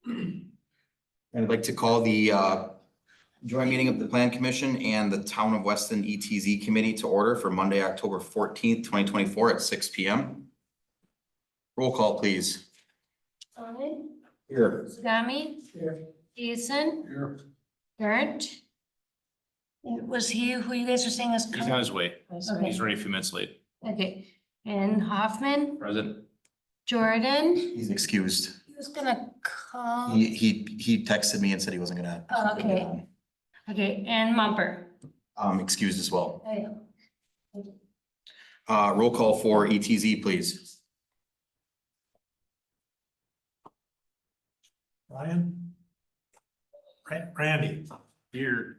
I'd like to call the joint meeting of the Plan Commission and the Town of Weston ETZ Committee to order for Monday, October 14th, 2024 at 6 p.m. Roll call, please. Owen, Here. Zagami, Here. Jason, Here. Gert. Was he who you guys are saying is He's coming? on his way. Okay. He's running a few minutes late. Okay, and Hoffman, Present. Jordan, He's excused. he was gonna come. He texted me and said he wasn't gonna. Oh, okay. Okay, and Mumper. Excused as well. Oh, yeah. Roll call for ETZ, please. Ryan. Randy. Here.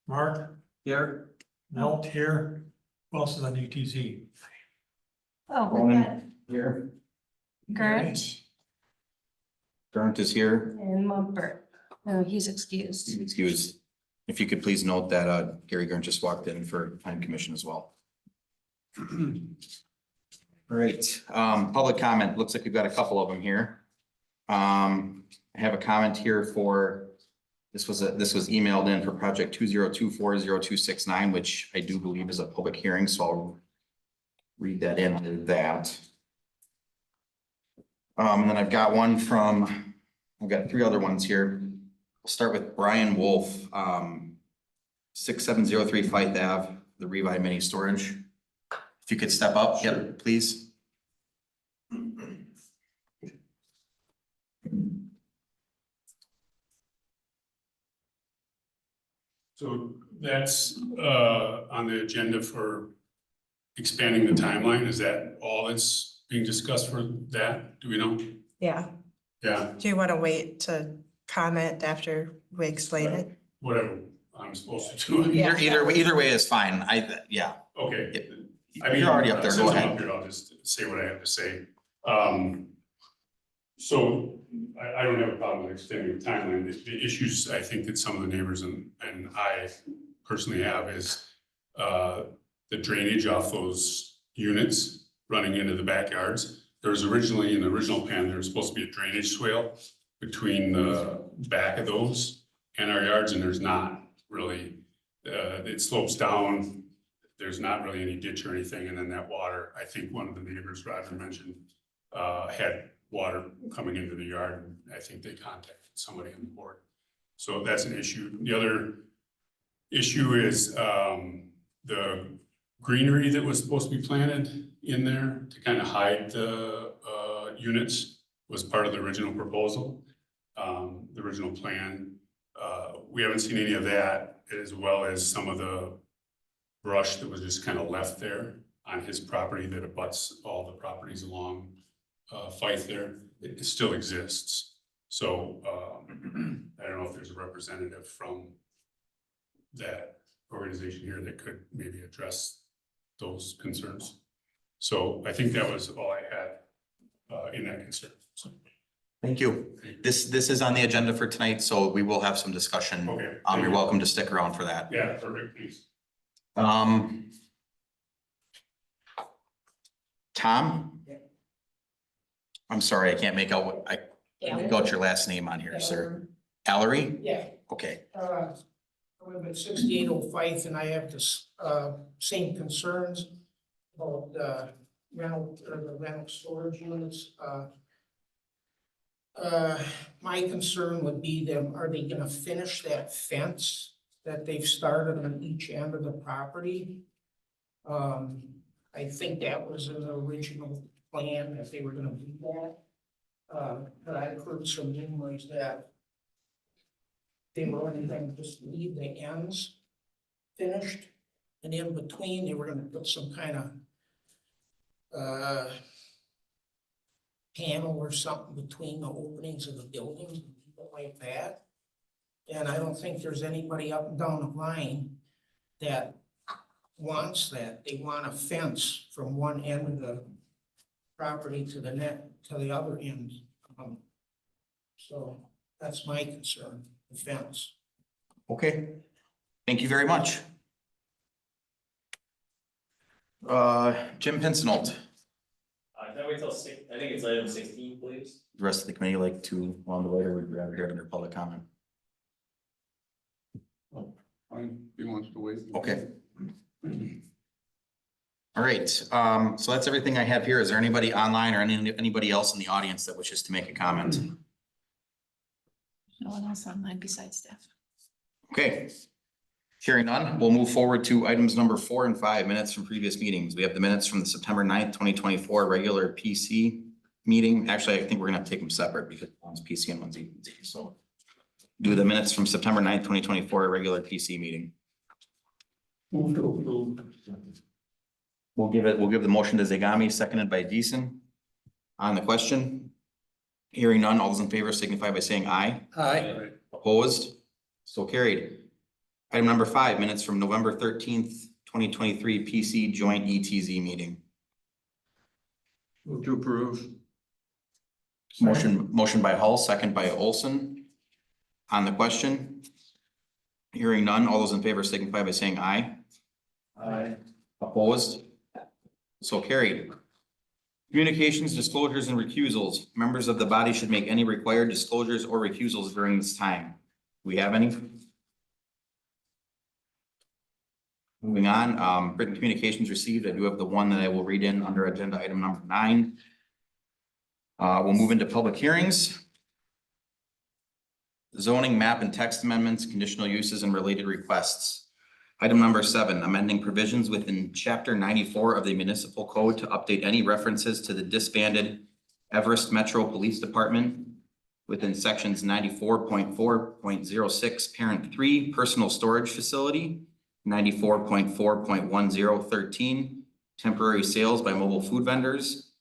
Mark. Here. Milt here. Who else is on UTZ? Oh, we Roman. got Here. Gert Durant is here. and Mumper. No, he's He's excused. excused. If you could please note that Gary Gurn just walked in for Plan Commission as well. All right, public comment. Looks like we've got a couple of them here. I have a comment here for, this was emailed in for project 202400269, which I do believe is a public hearing, so I'll read that into that. And then I've got one from, I've got three other ones here. We'll start with Brian Wolf, 6703 Fife Ave, the Revi Mini Storage. If you could step up, yep, please. So that's on the agenda for expanding the timeline. Is that all that's being discussed for that? Do we know? Yeah, Yeah, do you want to wait to comment after we explain it? whatever I'm supposed to do. Yeah. Either way is fine. Yeah. Okay. I mean, You're already up there. since Go I'm ahead. up here, I'll just say what I have to say. So I don't have a problem with extending the timeline. The issues I think that some of the neighbors and I personally have is the drainage off those units running into the backyards. There was originally, in the original plan, there was supposed to be a drainage swale between the back of those and our yards, and there's not really. It slopes down. There's not really any ditch or anything, and then that water, I think one of the neighbors, Roger mentioned, had water coming into the yard, and I think they contacted somebody on the board. So that's an issue. The other issue is the greenery that was supposed to be planted in there to kind of hide the units was part of the original proposal, the original plan. We haven't seen any of that, as well as some of the brush that was just kind of left there on his property that abuts all the properties along Fife there. It still exists. So I don't know if there's a representative from that organization here that could maybe address those concerns. So I think that was all I had in that concern. So, Thank you. This is on the agenda for tonight, so we will have some discussion. okay. You're welcome to stick around for that. Yeah, perfect, please. Tom? I'm sorry, I can't make out your last name on here, sir. Ellery? Yeah, Okay, I live at 6805 and I have this, same concerns about, the rental storage units. My concern would be them, are they gonna finish that fence that they've started on each end of the property? I think that was in the original plan that they were gonna do that. But I've heard some rumors that they were only gonna just leave the ends finished, and in between, they were gonna put some kind of panel or something between the openings of the buildings, like that. And I don't think there's anybody up and down the line that wants that. They want a fence from one end of the property to the other end. So that's my concern, the fence. okay. Thank you very much. Jim Pincinot. Can I wait till I think it's item 16, please. The rest of the committee like to along the way, or would you rather hear it under public comment? He wants to wait. Okay. All right, so that's everything I have here. Is there anybody online or anybody else in the audience that wishes to make a comment? No one else online besides staff. Okay. Hearing none, we'll move forward to items number 4 and 5, minutes from previous meetings. We have the minutes from the September 9th, 2024 regular PC meeting. Actually, I think we're gonna have to take them separate because one's PC and one's ETZ. So do the minutes from September 9th, 2024 regular PC meeting. Move to approve. We'll give the motion to Zagami, seconded by Deason. On the question, hearing none, all those in favor signify by saying aye. Aye. Opposed? So carried. Item number 5, minutes from November 13th, 2023 PC joint ETZ meeting. Move to approve. Motion by Hull, second by Olson. On the question, hearing none, all those in favor signify by saying aye. Aye. Opposed? So carried. Communications, disclosures, and recusals. Members of the body should make any required disclosures or recusals during this time. Do we have any? Moving on, written communications received. I do have the one that I will read in under agenda item number 9. We'll move into public hearings. Zoning, map, and text amendments, conditional uses, and related requests. Item number 7, amending provisions within chapter 94 of the municipal code to update any references to the disbanded Everest Metro Police Department within sections 94.4.06 parent 3 personal storage facility, 94.4.1013 temporary sales by mobile food vendors,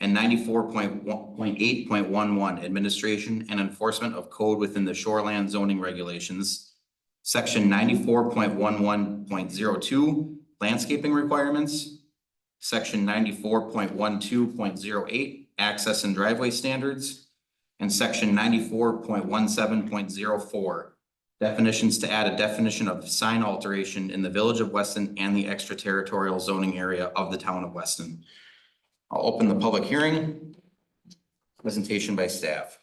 and 94.8.11 administration and enforcement of code within the shoreland zoning regulations. Section 94.11.02 landscaping requirements. Section 94.12.08 access and driveway standards. And section 94.17.04 definitions to add a definition of sign alteration in the village of Weston and the extraterritorial zoning area of the town of Weston. I'll open the public hearing. Presentation by staff.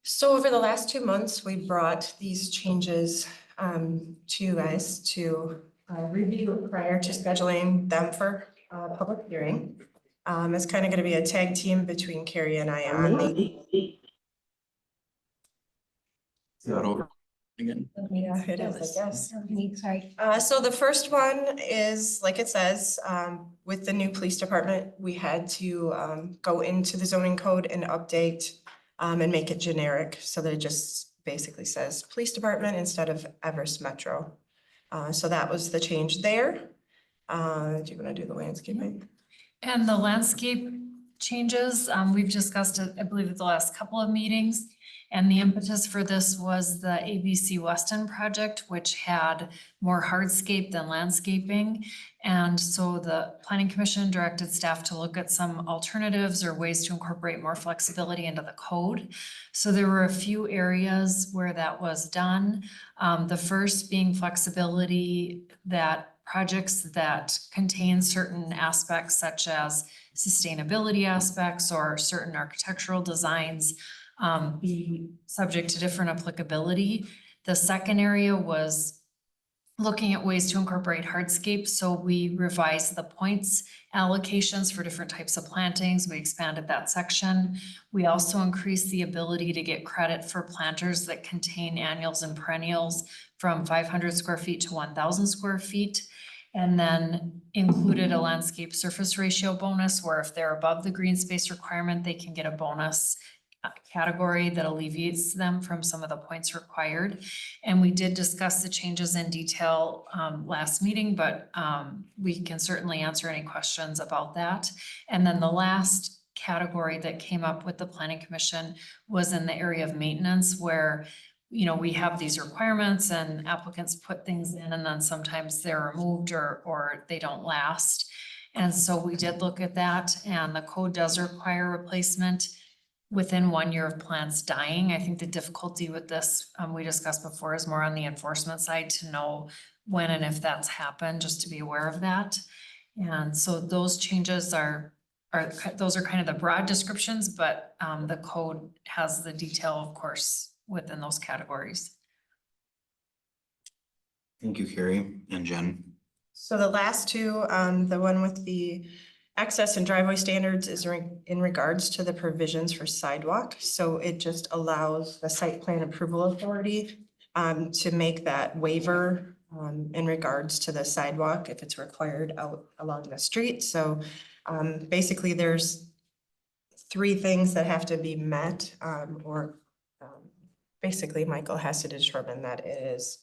So over the last 2 months, we brought these changes to you guys to review prior to scheduling them for public hearing. It's kind of going to be a tag team between Carrie and I on the. Is that over again? Yeah, it is, I guess. Sorry. So the first one is, like it says, with the new police department, we had to go into the zoning code and update and make it generic, so that it just basically says police department instead of Everest Metro. So that was the change there. Do you want to do the landscaping? And the landscape changes, we've discussed it, I believe, at the last couple of meetings. And the impetus for this was the ABC Weston project, which had more hardscape than landscaping. And so the Planning Commission directed staff to look at some alternatives or ways to incorporate more flexibility into the code. So there were a few areas where that was done. The first being flexibility that projects that contain certain aspects such as sustainability aspects or certain architectural designs be subject to different applicability. The second area was looking at ways to incorporate hardscape. So we revised the points allocations for different types of plantings. We expanded that section. We also increased the ability to get credit for planters that contain annuals and perennials from 500 square feet to 1,000 square feet. And then included a landscape surface ratio bonus where if they're above the green space requirement, they can get a bonus category that alleviates them from some of the points required. And we did discuss the changes in detail last meeting, but we can certainly answer any questions about that. And then the last category that came up with the Planning Commission was in the area of maintenance, where we have these requirements and applicants put things in and then sometimes they're removed or they don't last. And so we did look at that, and the code does require replacement within 1 year of plants dying. I think the difficulty with this, we discussed before, is more on the enforcement side to know when and if that's happened, just to be aware of that. And so those changes are those are kind of the broad descriptions, but the code has the detail, of course, within those categories. Thank you, Carrie and Jen. So the last two, the one with the access and driveway standards is in regards to the provisions for sidewalk. So it just allows the site plan approval authority to make that waiver in regards to the sidewalk if it's required out along the street. So basically there's three things that have to be met basically Michael has to determine that it is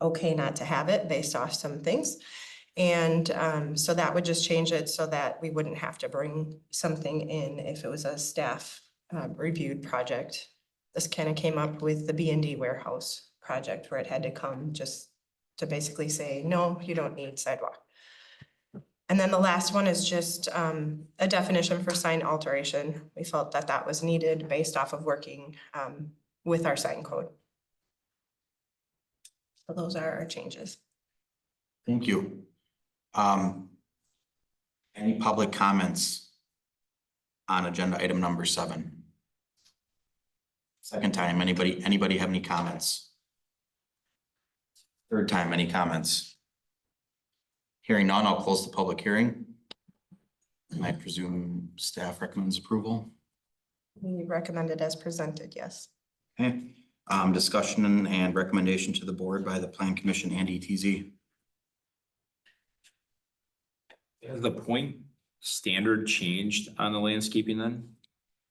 okay not to have it based off some things. And so that would just change it so that we wouldn't have to bring something in if it was a staff reviewed project. This kind of came up with the B&D warehouse project where it had to come just to basically say, no, you don't need sidewalk. And then the last one is just a definition for sign alteration. We felt that that was needed based off of working with our sign code. So those are our changes. Thank you. Any public comments on agenda item number 7? Second time, anybody have any comments? Third time, any comments? Hearing none, I'll close the public hearing. And I presume staff recommends approval. We recommend it as presented, yes. Okay, discussion and recommendation to the board by the Plan Commission and ETZ. Has the point standard changed on the landscaping then?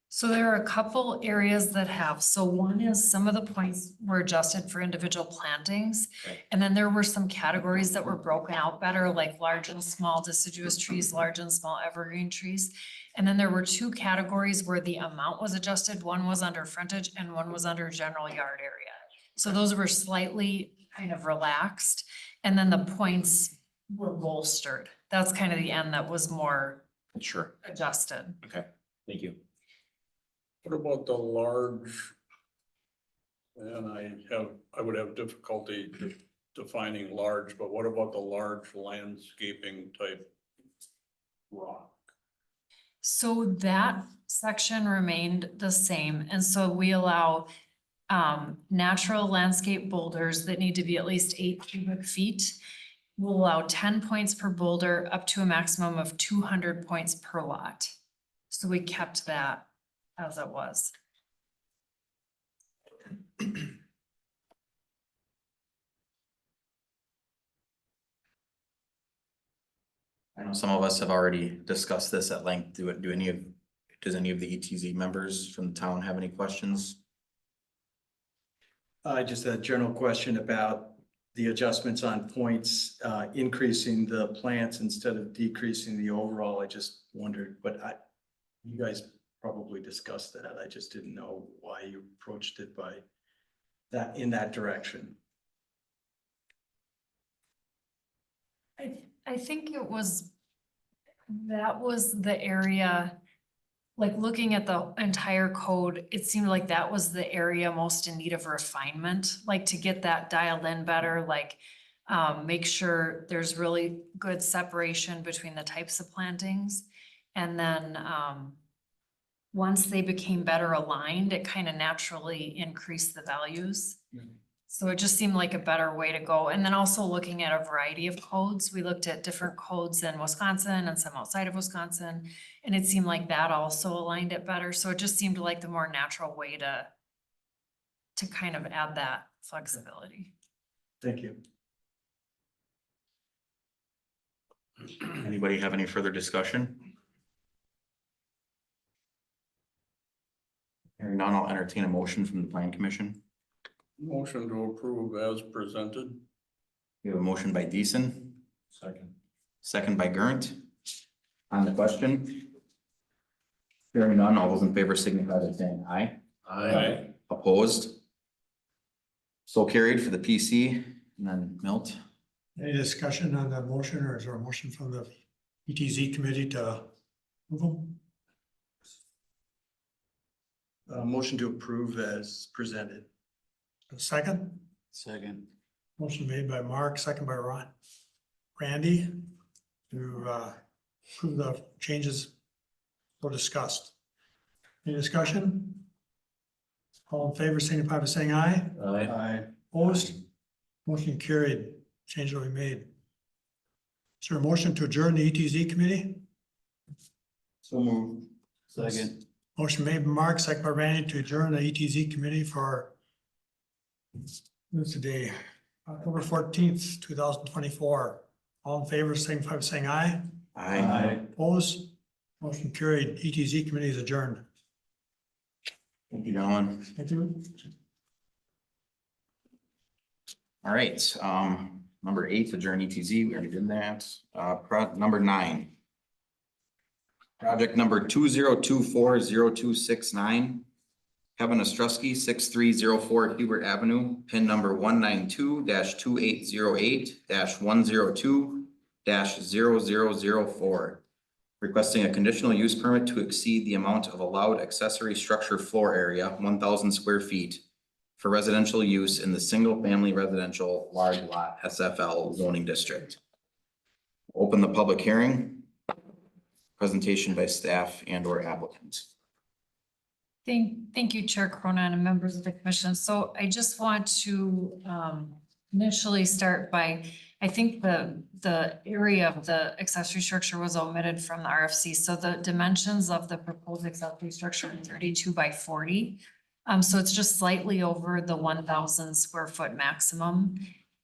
So there are a couple areas that have, so one is some of the points were adjusted for individual plantings. Okay. And then there were some categories that were broken out better, like large and small deciduous trees, large and small evergreen trees. And then there were 2 categories where the amount was adjusted. One was under frontage and one was under general yard area. So those were slightly kind of relaxed. And then the points were bolstered. That's kind of the end that was more Sure. adjusted. Okay, thank you. What about the large? And I would have difficulty defining large, but what about the large landscaping type rock? So that section remained the same, and so we allow natural landscape boulders that need to be at least 8 cubic feet. We'll allow 10 points per boulder up to a maximum of 200 points per lot. So we kept that as it was. I know some of us have already discussed this at length. Does any of the ETZ members from the town have any questions? Just a general question about the adjustments on points, increasing the plants instead of decreasing the overall. I just wondered, but you guys probably discussed that. I just didn't know why you approached it by that in that direction. I think that was the area, like looking at the entire code, it seemed like that was the area most in need of refinement, like to get that dialed in better, like make sure there's really good separation between the types of plantings. And then once they became better aligned, it kind of naturally increased the values. So it just seemed like a better way to go. And then also looking at a variety of codes, we looked at different codes in Wisconsin and some outside of Wisconsin. And it seemed like that also aligned it better. So it just seemed like the more natural way to kind of add that flexibility. Thank you. Anybody have any further discussion? Hearing none, I'll entertain a motion from the Plan Commission. Motion to approve as presented. We have a motion by Deason. Second by Gurnt. On the question. Hearing none, all those in favor signify by saying aye. Aye. Opposed? So carried for the PC, and then Milt. Any discussion on that motion, or is there a motion from the ETZ committee to approve them? Motion to approve as presented. A second? Second. Motion made by Mark, second by Randy to approve the changes so discussed. Any discussion? All in favor, signify by saying aye. Aye. Opposed? Motion carried. Change will be made. Is there a motion to adjourn the ETZ committee? So moved. Second. Motion made by Mark, second by Randy to adjourn the ETZ committee for what's today, October 14th, 2024. All in favor, signify by saying aye. Aye. Opposed? Motion carried. ETZ committee is adjourned. Thank you, gentlemen. Thank you. All right, number 8, adjourn ETZ, we already did that. Number 9. Project number 20240269. Kevin Ostrowski, 6304 Hubert Avenue, pin number 192-2808-102-0004. Requesting a conditional use permit to exceed the amount of allowed accessory structure floor area, 1,000 square feet, for residential use in the single-family residential large lot SFL zoning district. Open the public hearing. Presentation by staff and or applicant. Thank you, Chair Cronin and members of the commission. So I just want to initially start by, I think the area of the accessory structure was omitted from the RFC. So the dimensions of the proposed accessory structure are 32 by 40. So it's just slightly over the 1,000 square foot maximum.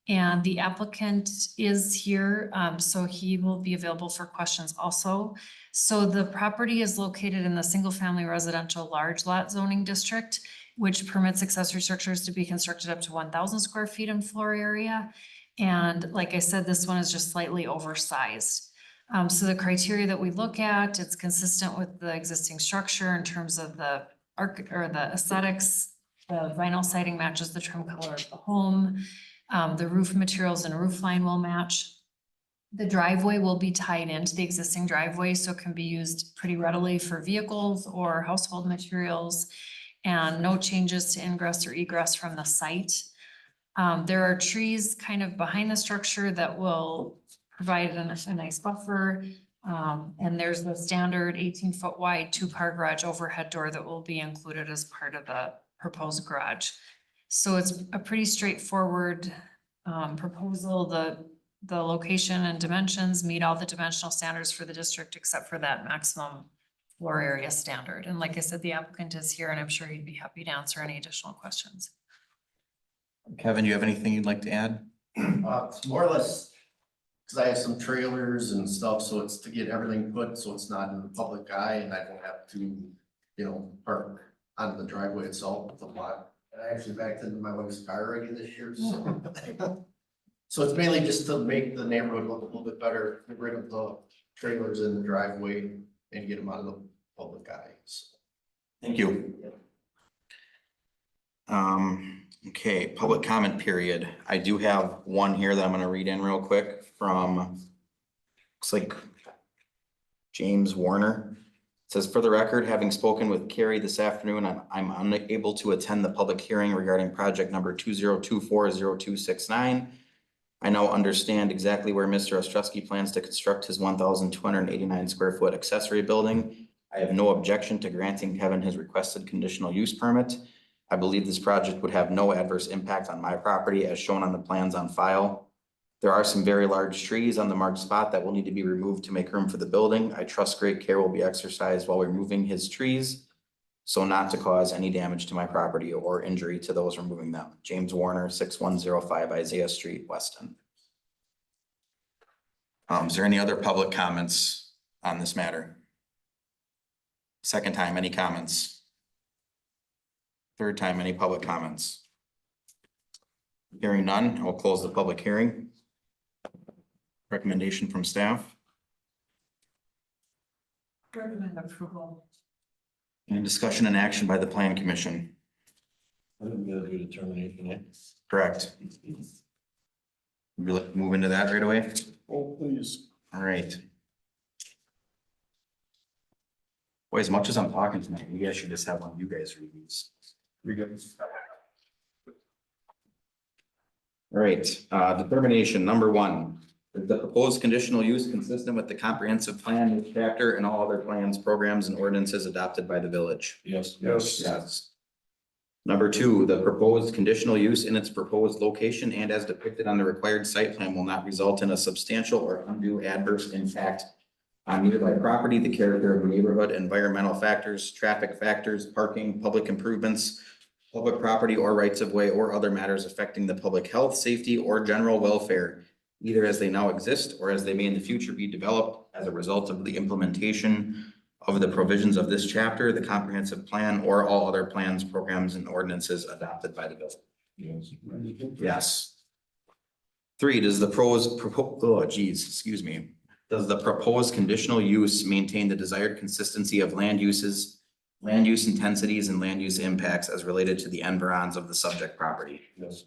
And the applicant is here, so he will be available for questions also. So the property is located in the single-family residential large lot zoning district, which permits accessory structures to be constructed up to 1,000 square feet in floor area. And like I said, this one is just slightly oversized. So the criteria that we look at, it's consistent with the existing structure in terms of the the aesthetics. The vinyl siding matches the trim color of the home. The roof materials and roof line will match. The driveway will be tied into the existing driveway, so it can be used pretty readily for vehicles or household materials, and no changes to ingress or egress from the site. There are trees kind of behind the structure that will provide a nice buffer. And there's the standard 18-foot wide 2-car garage overhead door that will be included as part of the proposed garage. So it's a pretty straightforward proposal. The location and dimensions meet all the dimensional standards for the district except for that maximum floor area standard. And like I said, the applicant is here and I'm sure he'd be happy to answer any additional questions. Kevin, do you have anything you'd like to add? It's more or less, because I have some trailers and stuff, so it's to get everything put, so it's not in the public eye and I don't have to, park on the driveway itself with the lot. And I actually backed into my wife's car already this year, so. So it's mainly just to make the neighborhood look a little bit better, get rid of the trailers in the driveway and get them out of the public eye. So. Thank you. Okay, public comment period. I do have one here that I'm gonna read in real quick from, looks like James Warner. It says, for the record, having spoken with Carrie this afternoon, I'm unable to attend the public hearing regarding project number 20240269. I now understand exactly where Mr. Ostrowski plans to construct his 1,289 square foot accessory building. I have no objection to granting Kevin his requested conditional use permit. I believe this project would have no adverse impact on my property as shown on the plans on file. There are some very large trees on the marked spot that will need to be removed to make room for the building. I trust great care will be exercised while removing his trees, so not to cause any damage to my property or injury to those removing them. James Warner, 6105 Isaiah Street, Weston. Is there any other public comments on this matter? Second time, any comments? Third time, any public comments? Hearing none, I will close the public hearing. Recommendation from staff. Recommend approval. Any discussion and action by the plan commission? I'm gonna do determination, yeah. Correct. We'll move into that right away. Oh, please. All right. Boy, as much as I'm talking tonight, you guys should just have one of you guys read these. You're good. All right, determination number 1. Is the proposed conditional use consistent with the comprehensive plan, this chapter, and all other plans, programs, and ordinances adopted by the village? Yes. Yes. Number two, the proposed conditional use in its proposed location and as depicted on the required site plan will not result in a substantial or undue adverse impact on nearby property, the character of the neighborhood, environmental factors, traffic factors, parking, public improvements, public property or rights of way, or other matters affecting the public health, safety, or general welfare, either as they now exist or as they may in the future be developed as a result of the implementation of the provisions of this chapter, the comprehensive plan, or all other plans, programs, and ordinances adopted by the village. Yes. Three, does the does the proposed conditional use maintain the desired consistency of land uses, land use intensities, and land use impacts as related to the environs of the subject property? Yes.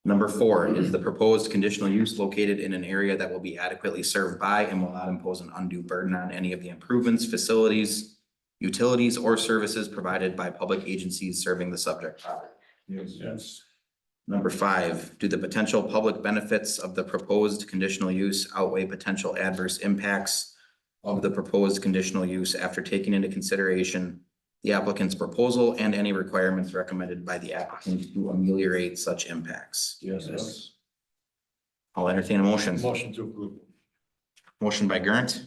Number four, is the proposed conditional use located in an area that will be adequately served by and will not impose an undue burden on any of the improvements, facilities, utilities, or services provided by public agencies serving the subject property? Yes. Number five, do the potential public benefits of the proposed conditional use outweigh potential adverse impacts of the proposed conditional use after taking into consideration the applicant's proposal and any requirements recommended by the applicant to ameliorate such impacts? Yes. I'll entertain a motion. Motion to approve. Motion by Gurnt,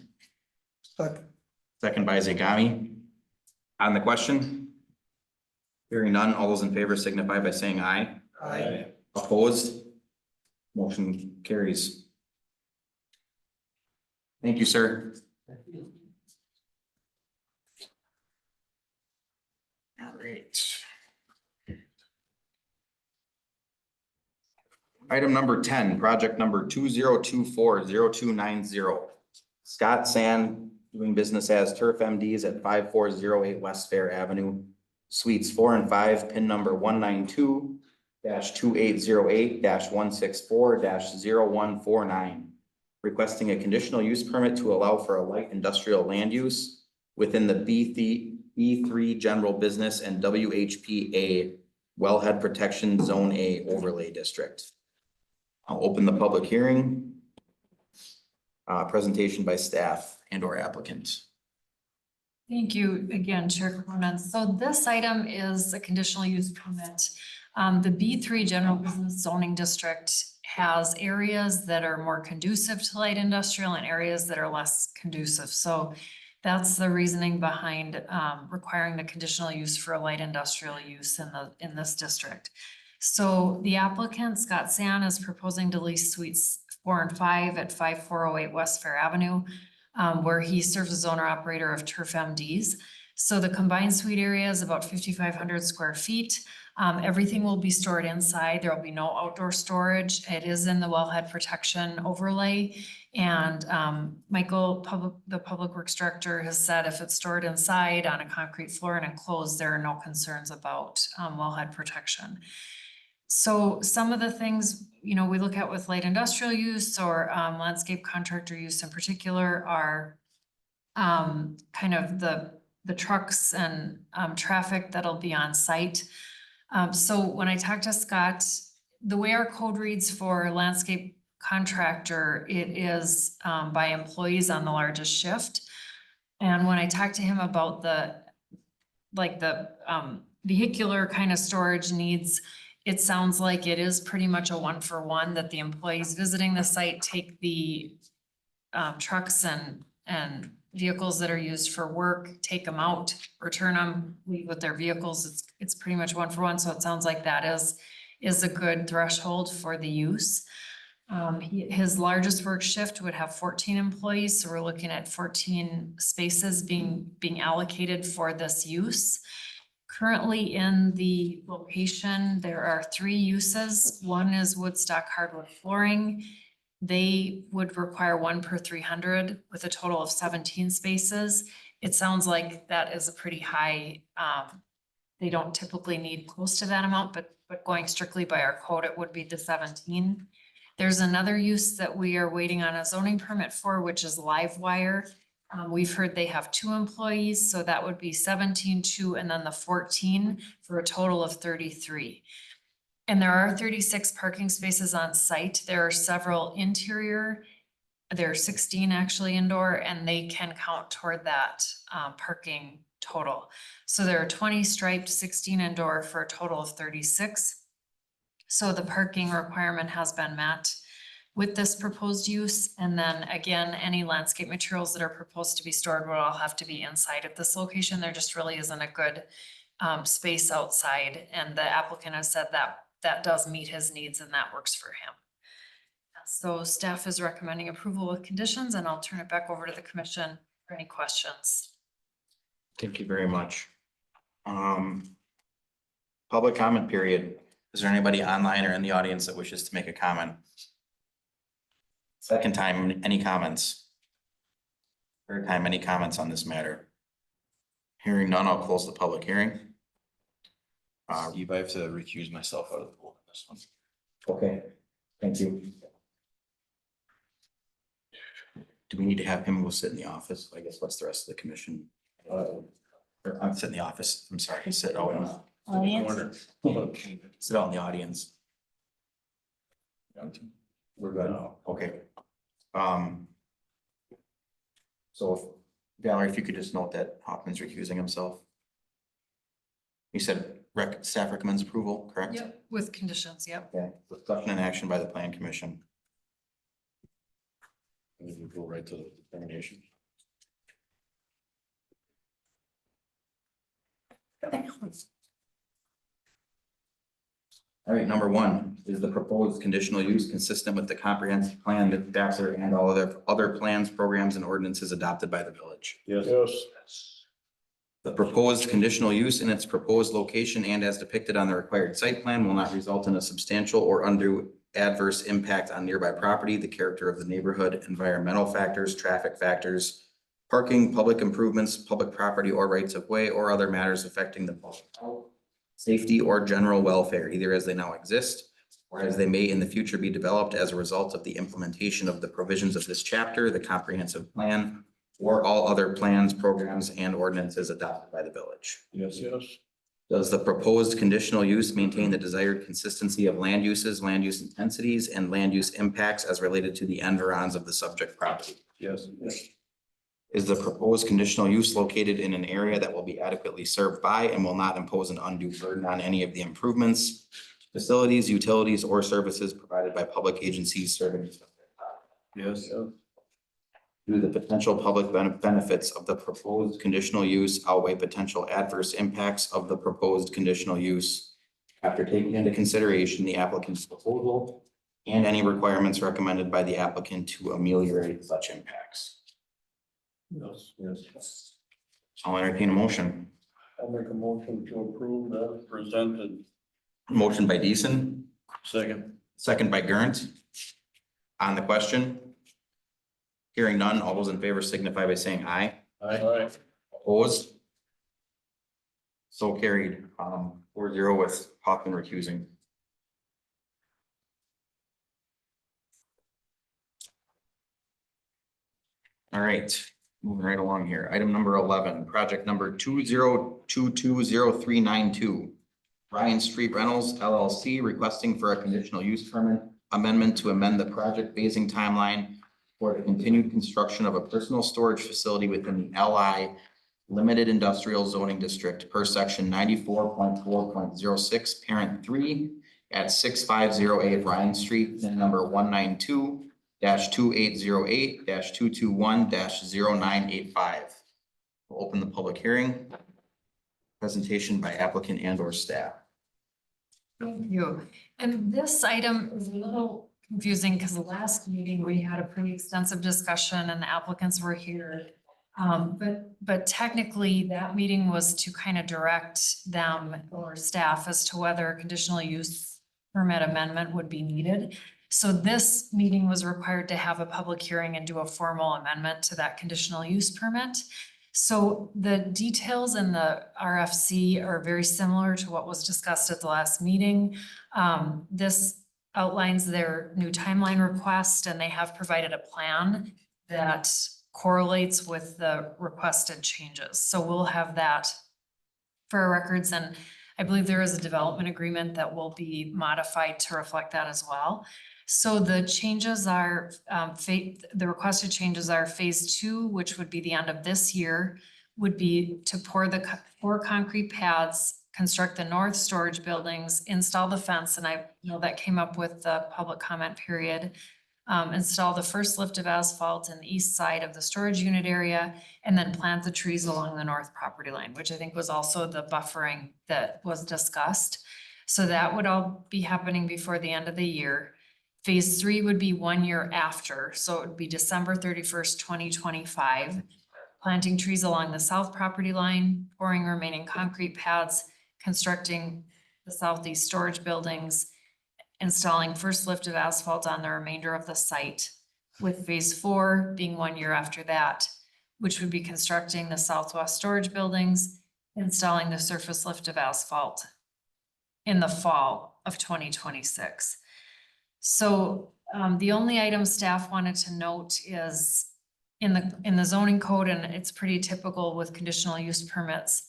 second by Zagami. On the question? Hearing none, all those in favor signify by saying aye. Aye. Opposed? Motion carries. Thank you, sir. All right. Item number 10, project number 2024-0290. Scott Sand doing business as Turf MDs at 5408 West Fair Avenue, Suites 4 and 5, pin number 192-2808-164-0149. Requesting a conditional use permit to allow for a light industrial land use within the B3 General Business and WHPA Wellhead Protection Zone A Overlay District. I'll open the public hearing. Presentation by staff and or applicant. Thank you again, Chair Cronin. So this item is a conditional use permit. The B3 General Business Zoning District has areas that are more conducive to light industrial and areas that are less conducive. So that's the reasoning behind requiring the conditional use for a light industrial use in this district. So the applicant, Scott Sand, is proposing to lease suites 4 and 5 at 5408 West Fair Avenue, where he serves as owner operator of Turf MDs. So the combined suite area is about 5,500 square feet. Everything will be stored inside. There will be no outdoor storage. It is in the wellhead protection overlay. And Michael, the Public Works Director, has said if it's stored inside on a concrete floor and enclosed, there are no concerns about wellhead protection. So some of the things, we look at with light industrial use or landscape contractor use in particular are kind of the trucks and traffic that'll be on site. So when I talked to Scott, the way our code reads for landscape contractor, it is by employees on the largest shift. And when I talked to him about the vehicular kind of storage needs, it sounds like it is pretty much a 1-for-1 that the employees visiting the site take the trucks and vehicles that are used for work, take them out, return them, leave with their vehicles. It's pretty much 1-for-1. So it sounds like that is a good threshold for the use. His largest work shift would have 14 employees. So we're looking at 14 spaces being allocated for this use. Currently in the location, there are 3 uses. One is Woodstock hardwood flooring. They would require 1 per 300 with a total of 17 spaces. It sounds like that is a pretty high, they don't typically need close to that amount, but going strictly by our code, it would be the 17. There's another use that we are waiting on a zoning permit for, which is Livewire. We've heard they have 2 employees, so that would be 17, 2, and then the 14 for a total of 33. And there are 36 parking spaces on site. There are several interior. There are 16 actually indoor, and they can count toward that parking total. So there are 20 striped, 16 indoor for a total of 36. So the parking requirement has been met with this proposed use. And then again, any landscape materials that are proposed to be stored will all have to be inside of this location. There just really isn't a good space outside. And the applicant has said that that does meet his needs and that works for him. So staff is recommending approval with conditions, and I'll turn it back over to the commission for any questions. Thank you very much. Public comment period. Is there anybody online or in the audience that wishes to make a comment? Second time, any comments? Third time, any comments on this matter? Hearing none, I'll close the public hearing. Steve, I have to recuse myself out of the pool on this one. Okay, thank you. Do we need to have him go sit in the office? I guess what's the rest of the commission? Or I'm sit in the office, I'm sorry, sit out in Audience? sit out in the audience. We're good, okay. So Valerie, if you could just note that Hoffman's recusing himself. You said staff recommends approval, correct? Yep, with conditions, yep. Okay, discussion and action by the plan commission. We can go right to the determination. All right, number one, is the proposed conditional use consistent with the comprehensive plan that Baxter and all other plans, programs, and ordinances adopted by the village? Yes. The proposed conditional use in its proposed location and as depicted on the required site plan will not result in a substantial or undue adverse impact on nearby property, the character of the neighborhood, environmental factors, traffic factors, parking, public improvements, public property or rights of way, or other matters affecting the public health, safety, or general welfare, either as they now exist or as they may in the future be developed as a result of the implementation of the provisions of this chapter, the comprehensive plan, or all other plans, programs, and ordinances adopted by the village. Yes. Does the proposed conditional use maintain the desired consistency of land uses, land use intensities, and land use impacts as related to the environs of the subject property? Yes. Is the proposed conditional use located in an area that will be adequately served by and will not impose an undue burden on any of the improvements, facilities, utilities, or services provided by public agencies serving the subject property? Yes. Do the potential public benefits of the proposed conditional use outweigh potential adverse impacts of the proposed conditional use after taking into consideration the applicant's proposal and any requirements recommended by the applicant to ameliorate such impacts? Yes. I'll entertain a motion. I'll make a motion to approve as presented. Motion by Deason, Second. second by Gurnt. On the question? Hearing none, all those in favor signify by saying aye. Aye. Opposed? So carried, 4-0 with Hoffman recusing. All right, moving right along here. Item number 11, project number 20220392. Ryan Street Rentals LLC requesting for a conditional use permit amendment to amend the project phasing timeline for the continued construction of a personal storage facility within the LI Limited Industrial Zoning District per section 94.4.06, parent 3 at 6508 Ryan Street, PIN number 192-2808-221-0985. We'll open the public hearing. Presentation by applicant and or staff. Thank you. And this item is a little confusing because the last meeting we had a pretty extensive discussion and the applicants were here. But technically that meeting was to kind of direct them or staff as to whether a conditional use permit amendment would be needed. So this meeting was required to have a public hearing and do a formal amendment to that conditional use permit. So the details in the RFC are very similar to what was discussed at the last meeting. This outlines their new timeline request, and they have provided a plan that correlates with the requested changes. So we'll have that for our records. And I believe there is a development agreement that will be modified to reflect that as well. So the changes are, the requested changes are phase 2, which would be the end of this year, would be to pour concrete pads, construct the north storage buildings, install the fence, and I know that came up with the public comment period. Install the first lift of asphalt in the east side of the storage unit area, and then plant the trees along the north property line, which I think was also the buffering that was discussed. So that would all be happening before the end of the year. Phase 3 would be 1 year after, so it would be December 31st, 2025. Planting trees along the south property line, pouring remaining concrete pads, constructing the southeast storage buildings, installing first lift of asphalt on the remainder of the site, with phase 4 being 1 year after that, which would be constructing the southwest storage buildings, installing the surface lift of asphalt in the fall of 2026. So the only item staff wanted to note is in the zoning code, and it's pretty typical with conditional use permits,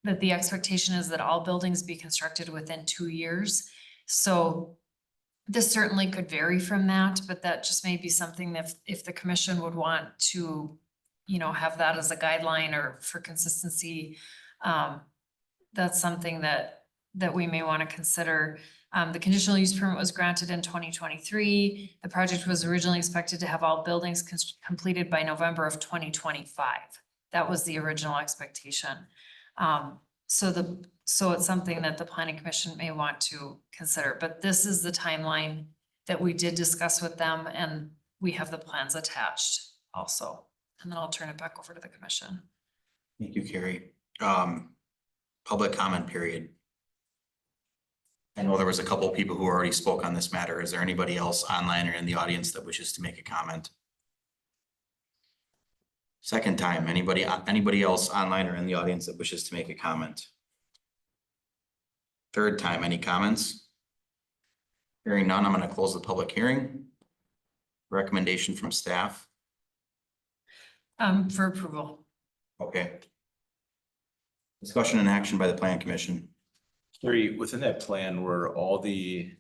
that the expectation is that all buildings be constructed within 2 years. So this certainly could vary from that, but that just may be something that if the commission would want to, you know, have that as a guideline or for consistency, that's something that we may want to consider. The conditional use permit was granted in 2023. The project was originally expected to have all buildings completed by November of 2025. That was the original expectation. So it's something that the planning commission may want to consider, but this is the timeline that we did discuss with them, and we have the plans attached also. And then I'll turn it back over to the commission. Thank you, Carrie. Public comment period. I know there was a couple of people who already spoke on this matter. Is there anybody else online or in the audience that wishes to make a comment? Second time, anybody else online or in the audience that wishes to make a comment? Third time, any comments? Hearing none, I'm going to close the public hearing. Recommendation from staff. For approval. Okay. Discussion and action by the Plan Commission. Carrie, within that plan were all the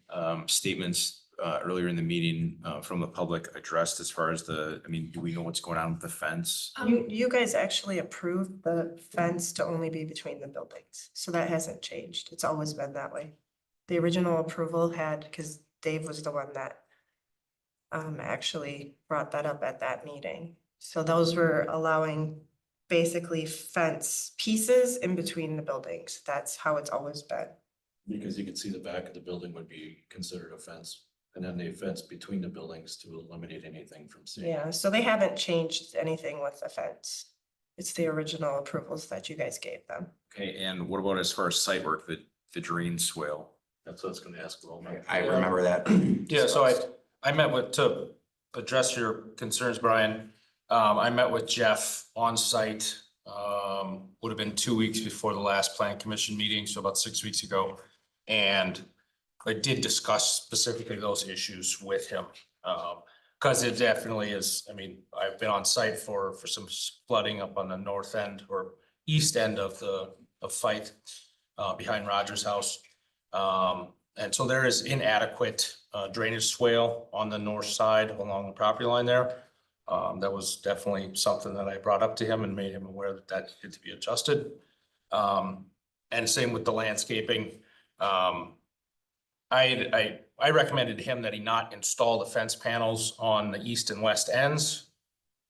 statements earlier in the meeting from the public addressed as far as do we know what's going on with the fence? You guys actually approved the fence to only be between the buildings, so that hasn't changed. It's always been that way. The original approval had, because Dave was the one that actually brought that up at that meeting. So those were allowing basically fence pieces in between the buildings. That's how it's always been. Because you can see the back of the building would be considered a fence. And then the fence between the buildings to eliminate anything from seeing. Yeah, so they haven't changed anything with the fence. It's the original approvals that you guys gave them. Okay, and what about as far as site work, the drain swale? That's what I was gonna ask. I remember that. Yeah, so I met with, to address your concerns, Brian, I met with Jeff on site, would have been 2 weeks before the last plan commission meeting, so about 6 weeks ago. And I did discuss specifically those issues with him. Cause it definitely is, I've been on site for some flooding up on the north end or east end of Fife, behind Roger's house. And so there is inadequate drainage swale on the north side along the property line there. That was definitely something that I brought up to him and made him aware that needed to be adjusted. And same with the landscaping. I recommended to him that he not install the fence panels on the east and west ends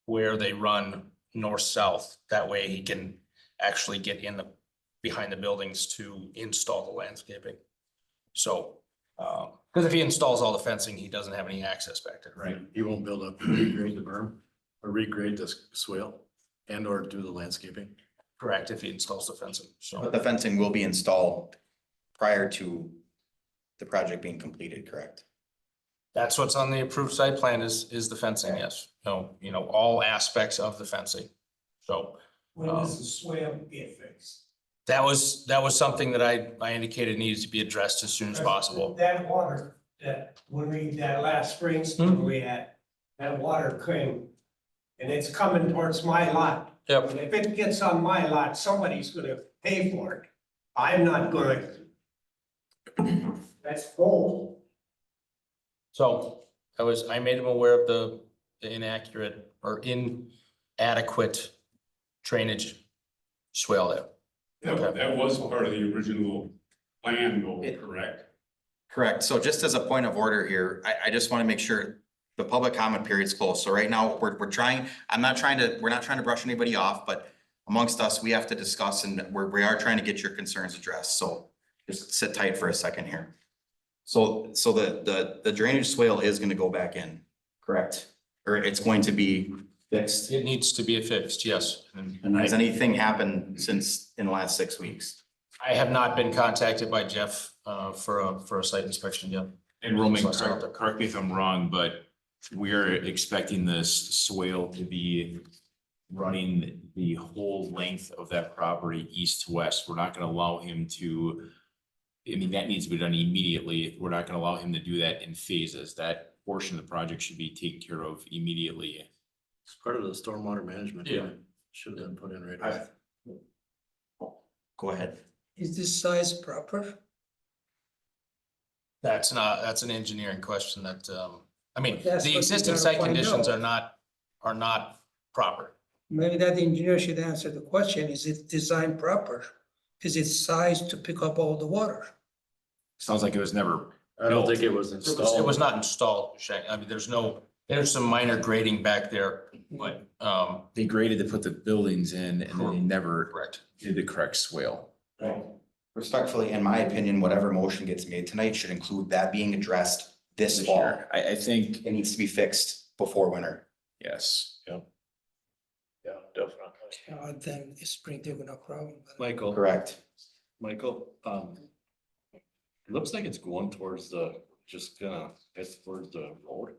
where they run north-south. That way he can actually get in behind the buildings to install the landscaping. So, because if he installs all the fencing, he doesn't have any access back there, right? You won't build up, regrade the berm or regrade the swale and or do the landscaping. Correct, if he installs the fencing, so. But the fencing will be installed prior to the project being completed, correct? That's what's on the approved site plan is the fencing, yes. No, all aspects of the fencing. So. When does the swale get fixed? That was something that I indicated needs to be addressed as soon as possible. That water, that last spring storm we had, that water came and it's coming towards my lot. Yep. And if it gets on my lot, somebody's gonna pay for it. I'm not good. That's full. So I made him aware of the inaccurate or inadequate drainage swale there. That was part of the original plan though, correct? Correct. So just as a point of order here, I just want to make sure the public comment period's closed. So right now, we're trying, we're not trying to brush anybody off, but amongst us, we have to discuss and we are trying to get your concerns addressed. So just sit tight for a second here. So the drainage swale is going to go back in, correct? Or it's going to be fixed. It needs to be fixed, yes. And has anything happened since in the last 6 weeks? I have not been contacted by Jeff for a site inspection yet. And Roman, So I still have to- correct me if I'm wrong, but we're expecting this swale to be running the whole length of that property east to west. We're not gonna allow him to, I mean, that needs to be done immediately. We're not gonna allow him to do that in phases. That portion of the project should be taken care of immediately. It's part of the stormwater management. Yeah. Should have been put in right away. Go ahead. Is this size proper? That's an engineering question that, I mean, That's what the you existing gotta site find conditions out. are not proper. Maybe that engineer should answer the question, is it designed proper? Is it sized to pick up all the water? Sounds like it was never. I don't think it was It installed. was not installed, Shane. I mean, there's some minor grading back there, but, They graded to put the buildings in and then they never correct. did the correct swale. Respectfully, in my opinion, whatever motion gets made tonight should include that being addressed this fall. Sure. I think, It needs to be fixed before winter. yes. Yeah, definitely. Then it's pretty big enough problem. Michael. Correct. Michael, it looks like it's going towards just gonna head towards the road.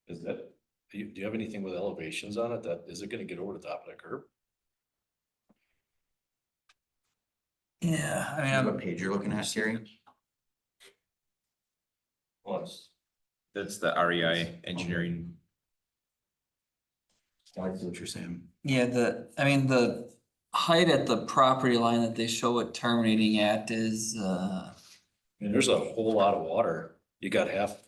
Is that, do you have anything with elevations on it is it gonna get over the top of the curb? Yeah. I mean, what page you're looking at, Gary? Once. That's the REI engineering. I see what you're saying. Yeah, the height at the property line that they show it terminating at is, I mean, there's a whole lot of water. The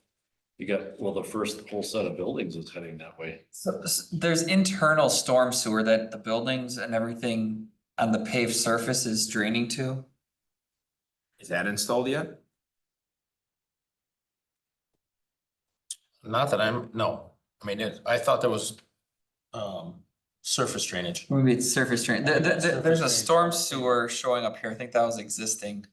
first whole set of buildings is heading that way. so there's internal storm sewer that the buildings and everything on the paved surface is draining to. Is that installed yet? Not that no. I mean, I thought there was, surface drainage. Maybe it's surface drain. There's a storm sewer showing up here. I think that was existing.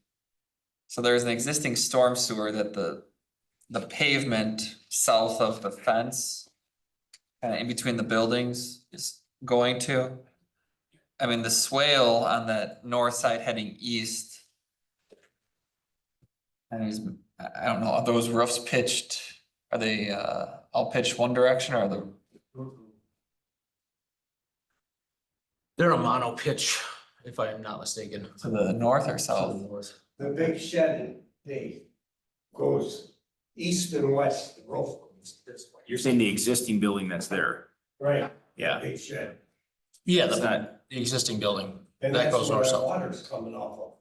So there's an existing storm sewer that the pavement south of the fence, kind of in between the buildings, is going to. I mean, the swale on the north side heading east. And I don't know, are those roofs pitched, are they all pitched one direction or are the? They're a mono pitch, if I am not mistaken. To the north or south? The big shed, they goes east and west, the roof goes this way. You're saying the existing building that's there? Right. Yeah. Big shed. Yeah, It's the not, existing building, And that that's goes where north the south. water's coming off of.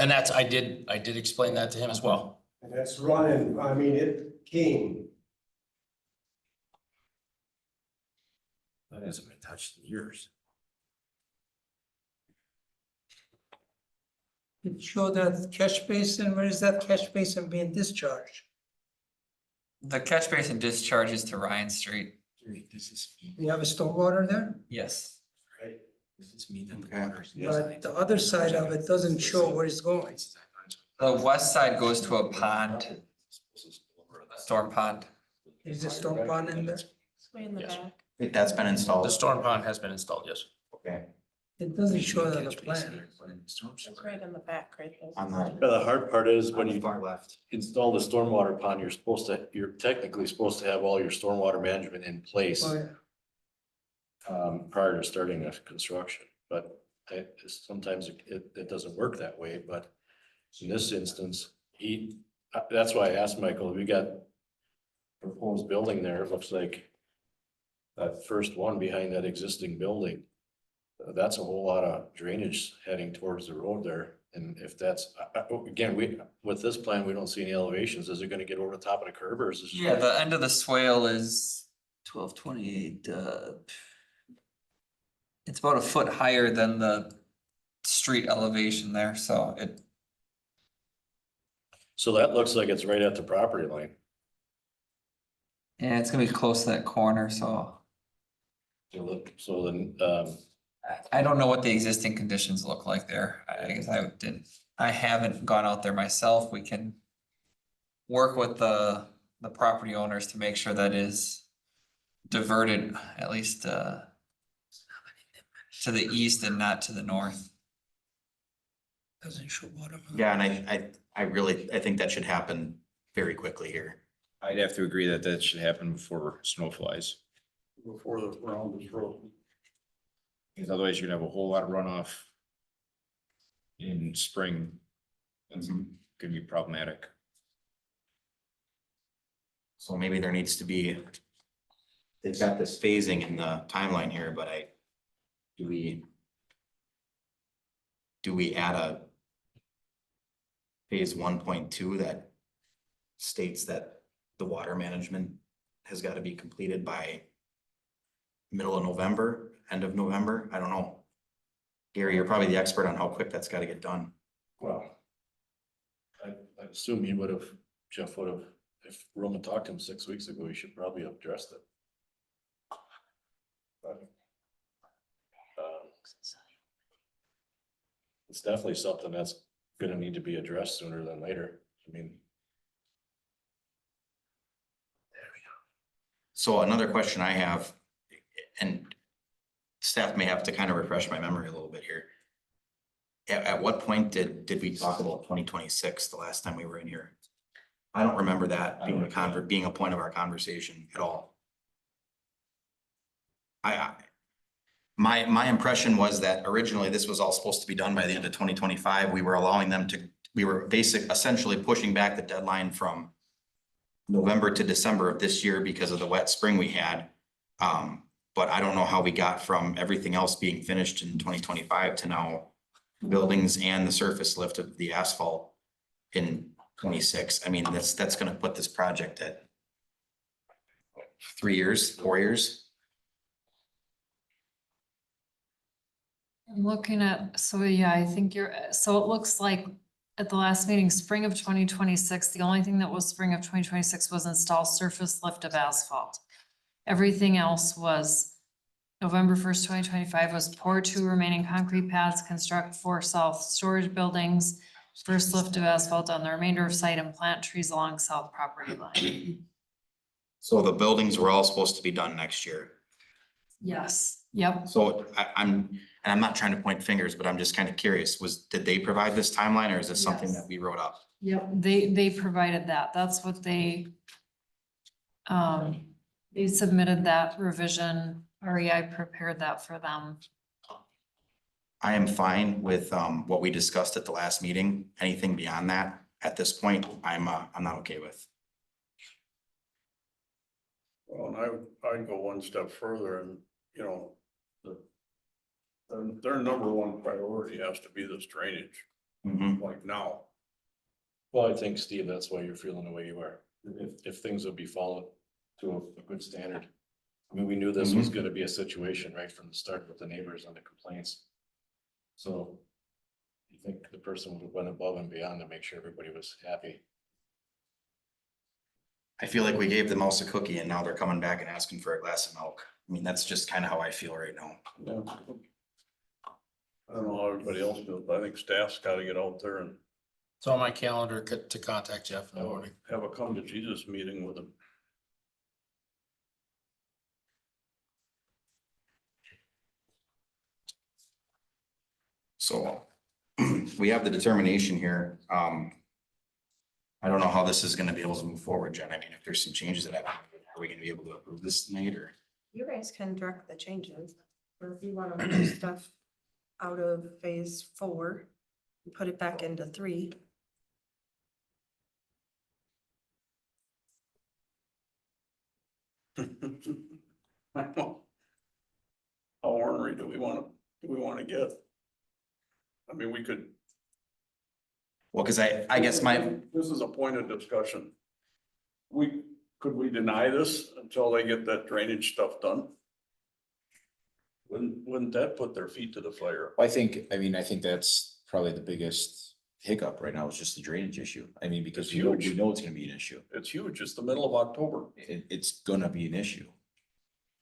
And I did explain that to him as well. And that's running, I mean, it came. that hasn't been touched in years. It showed that catch basin, where is that catch basin being discharged? The catch basin discharges to Ryan Street. You have a stormwater there? Yes. Does this mean that the Okay. water's- But the other side of it doesn't show where it's going. The west side goes to a pond, storm pond. Is the storm pond in there? Way in the Yes. back. That's been The installed. storm pond has been installed, yes. Okay. It doesn't show it on the plan. It's right in the back, right there. On the, The hard part is when on the you far left. install the stormwater pond, you're technically supposed to have all your stormwater management in place. Oh, yeah. Prior to starting a construction, but sometimes it doesn't work that way, but in this instance, that's why I asked Michael, we got proposed building there, it looks like that first one behind that existing building, that's a whole lot of drainage heading towards the road there. And if that's, again, with this plan, we don't see any elevations. Is it gonna get over the top of the curb or is this? Yeah, the end of the swale is 1228. It's about a foot higher than the street elevation there, so it, So that looks like it's right at the property line. yeah, it's gonna be close to that corner, so. So then, I don't know what the existing conditions look like there. I guess I haven't gone out there myself. We can work with the property owners to make sure that is diverted at least to the east and not to the north. Doesn't show water. Yeah, and I think that should happen very quickly here. I'd have to agree that that should happen before snow flies. before the ground is frozen. Because otherwise you're gonna have a whole lot of runoff in spring. That's gonna be problematic. So maybe there needs to be, they've got this phasing in the timeline here, but do we add a phase 1.2 that states that the water management has got to be completed by middle of November, end of November? I don't know. Gary, you're probably the expert on how quick that's got to get done. Well, I assume he would have, Jeff would have, if Roman talked to him 6 weeks ago, he should probably have addressed it. But, it's definitely something that's gonna need to be addressed sooner than later. I mean, So another question I have, and staff may have to kind of refresh my memory a little bit here. At what point did we talk about 2026 the last time we were in here? I don't remember that being a point of our conversation at all. My impression was that originally this was all supposed to be done by the end of 2025. We were allowing them to, we were essentially pushing back the deadline from November to December of this year because of the wet spring we had. But I don't know how we got from everything else being finished in 2025 to now buildings and the surface lift of the asphalt in 26. I mean, that's gonna put this project at 3 years, 4 years. I'm looking at, so yeah, I think so it looks like at the last meeting, spring of 2026, the only thing that was spring of 2026 was install surface lift of asphalt. Everything else was November 1st, 2025 was pour 2 remaining concrete pads, construct 4 south storage buildings, first lift of asphalt on the remainder of site and plant trees along south property line. So the buildings were all supposed to be done next year. Yes, yep. So I'm not trying to point fingers, but I'm just kind of curious, did they provide this timeline or is this something Yes. that we wrote up? Yep, they provided that. That's what they submitted that revision. REI prepared that for them. I am fine with what we discussed at the last meeting. Anything beyond that, at this point, I'm not okay with. well, and I'd go one step further and, you know, their number one priority has to be this drainage, like now. Well, I think, Steve, that's why you're feeling the way you are. If things would be followed to a good standard. I mean, we knew this was gonna be a situation right from the start with the neighbors and the complaints. So you think the person would have went above and beyond to make sure everybody was happy? I feel like we gave the mouse a cookie and now they're coming back and asking for a glass of milk. I mean, that's just kind of how I feel right now. Yeah. I don't know how everybody else feels, but I think staff's gotta get out there and It's on my calendar to contact Jeff in the morning. have a come to Jesus meeting with them. So we have the determination here. I don't know how this is gonna be able to move forward, Jen. I mean, if there's some changes that happen, are we gonna be able to approve this tonight or? You guys can direct the changes, or if you want to move stuff out of phase 4, and put it back into 3. How ornery do we wanna get? I mean, we could Well, because I guess This is a point of discussion. Could we deny this until they get that drainage stuff done? Wouldn't that put their feet to the fire? I think that's probably the biggest hiccup right now is just the drainage issue. I mean, because It's we know huge. it's gonna be an issue. It's huge. It's the middle of October. It's gonna be an issue.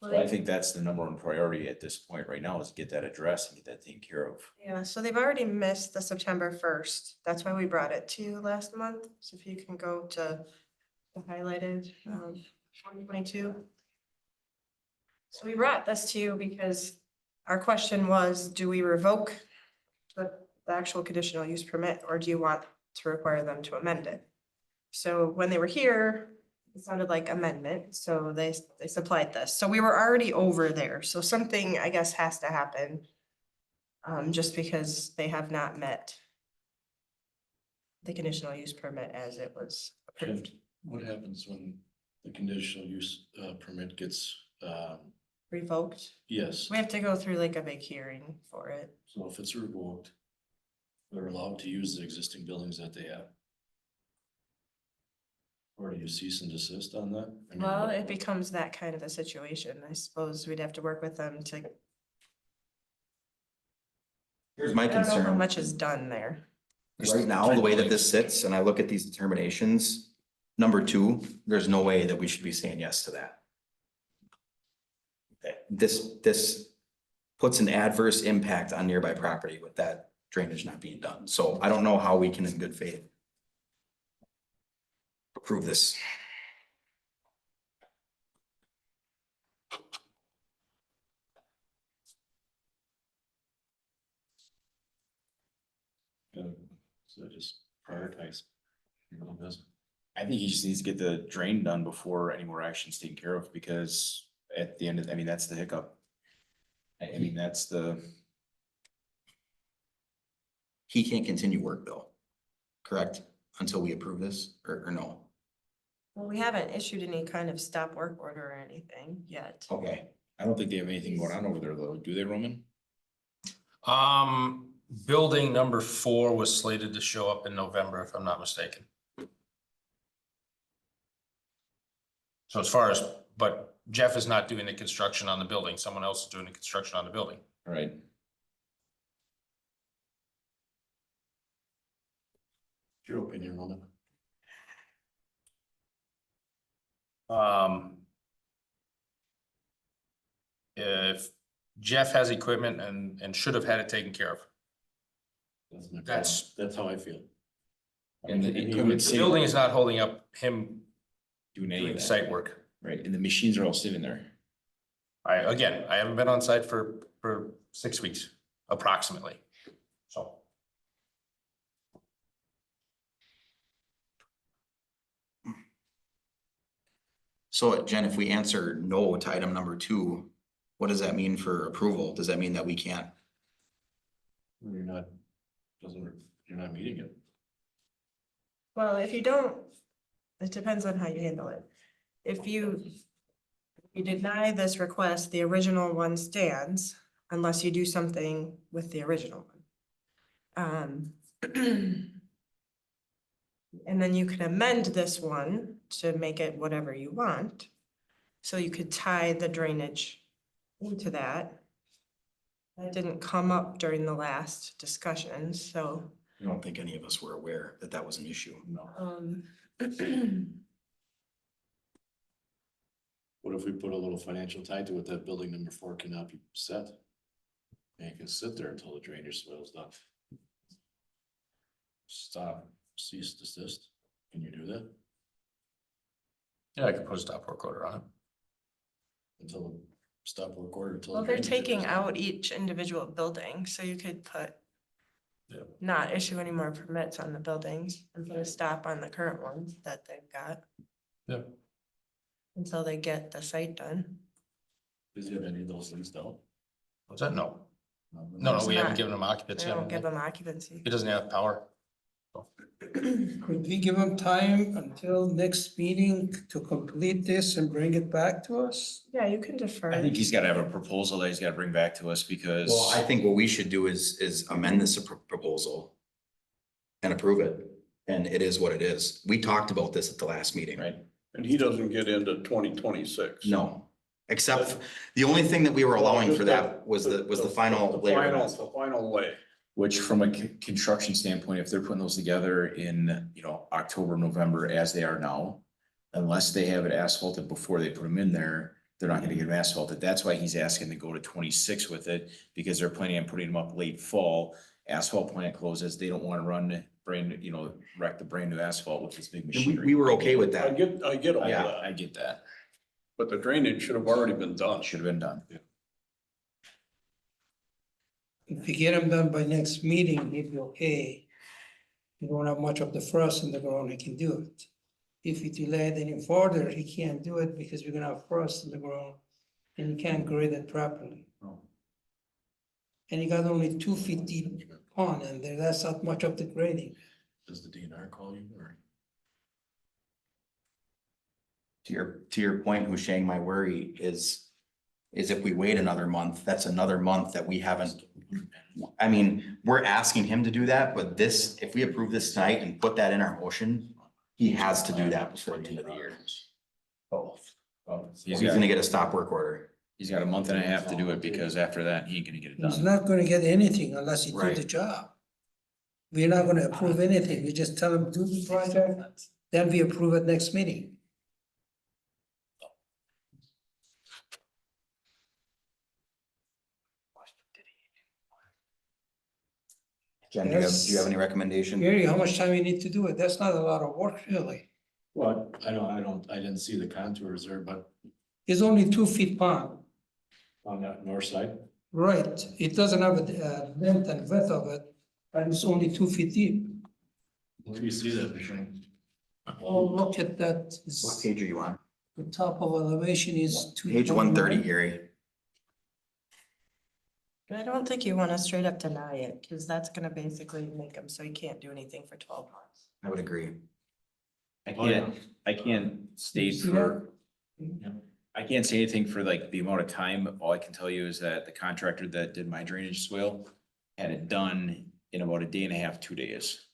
So I think that's the number one priority at this point right now is to get that addressed and get that taken care of. Yeah, so they've already missed the September 1st. That's why we brought it to you last month. So if you can go to the highlighted 2022. So we brought this to you because our question was, do we revoke the actual conditional use permit, or do you want to require them to amend it? So when they were here, it sounded like amendment, so they supplied this. So we were already over there. So something, I guess, has to happen. Just because they have not met the conditional use permit as it was approved. What happens when the conditional use permit gets, Revoked. yes, We have to go through like a big hearing for it. so if it's revoked, they're allowed to use the existing buildings that they have? Or do you cease and desist on that? I mean, Well, it becomes that kind of a situation. I suppose we'd have to work with them to, here's my I don't know how concern. much is done there. Right now, the way that this sits, and I look at these determinations, number two, there's no way that we should be saying yes to that. This puts an adverse impact on nearby property with that drainage not being done. So I don't know how we can in good faith approve this. So just prioritize. I think he just needs to get the drain done before any more action's taken care of, because at the end of, that's the hiccup. I mean, that's the, He can't continue work though, correct? Until we approve this or no? Well, we haven't issued any kind of stop work order or anything yet. Okay, I don't think they have anything going on over there though, do they, Roman? Building number 4 was slated to show up in November, if I'm not mistaken. So as far as, but Jeff is not doing the construction on the building. Someone else is doing the construction on the building. All right. Your opinion, Roman? If Jeff has equipment and should have had it taken care of. That's how I feel. And the The equipment building is not holding up him doing any doing of that, site work. right? And the machines are all sitting there. I haven't been on site for 6 weeks approximately. So. so Jen, if we answer no to item number 2, what does that mean for approval? Does that mean that we can't? You're not meeting it. Well, if you don't, it depends on how you handle it. If you deny this request, the original one stands unless you do something with the original one. And then you can amend this one to make it whatever you want. So you could tie the drainage into that. That didn't come up during the last discussion, so. I don't think any of us were aware that that was an issue. What if we put a little financial tie to it, that building number 4 cannot be set? And it can sit there until the drainage swells up. Stop, cease, desist. Can you do that? Yeah, I could put a stop work order on it. Until the stop work order until. Well, the they're drainage taking is- out each individual building, so you could put. Yeah. Not issue any more permits on the buildings and put a stop on the current ones that they've got. Yeah. Until they get the site done. Does he have any of those things down? What's that? No, It's we haven't not. given him They occupancy. don't give them occupancy. He doesn't have power. Could we give them time until next meeting to complete this and bring it back to us? Yeah, you can defer. I think he's gotta have a proposal that he's gotta bring back to us because. Well, I think what we should do is amend this proposal. and approve it. And it is what it is. We talked about this at the last meeting. Right. And he doesn't get into 2026. No, except the only thing that we were allowing for that was the final layer. The final lay. Which from a construction standpoint, if they're putting those together in, October, November, as they are now, unless they have it asphalted before they put them in there, they're not gonna get them asphalted. That's why he's asking to go to 26 with it, because they're planning on putting them up late fall. Asphalt plant closes, they don't wanna run wreck the brand new asphalt with this big And machinery. we were okay with I that. get all Yeah, that, I get that. but the drainage should have already been done. Should have been done. If you get them done by next meeting, it'll be okay. You don't have much of the frost in the ground, he can do it. If you delay it any further, he can't do it because we're gonna have frost in the ground and you can't grade it properly. And you got only 2 feet deep pond and there, that's not much of the grading. Does the DNR call you or? To your point, Husheng, my worry is if we wait another month, that's another month that we haven't. I mean, we're asking him to do that, but this, if we approve this tonight and put that in our motion, he has to do that before the end of the year. He's gonna get a stop work order. He's got a month and a half to do it because after that, he ain't gonna get it He's done. not gonna get anything unless he do Right. the job. We're not gonna approve anything, we just tell him do the project, then we approve it next meeting. Jen, do you have any recommendation? Gary, how much time you need to do it? That's not a lot of work, really. Well, I didn't see the contours there, but It's only 2 feet pond, on that north side. right? It doesn't have a length and width of it, and it's only 2 feet deep. Where do you see that, Michelle? Oh, look at that. What It's- page are you on? The top of elevation is 2. Page 130, Gary. I don't think you wanna straight up deny it, cause that's gonna basically make him so he can't do anything for 12 months. I would agree. I can't state for, I can't say anything for like the amount of time. All I can tell you is that the contractor that did my drainage swale had it done in about a day and a half, 2 days.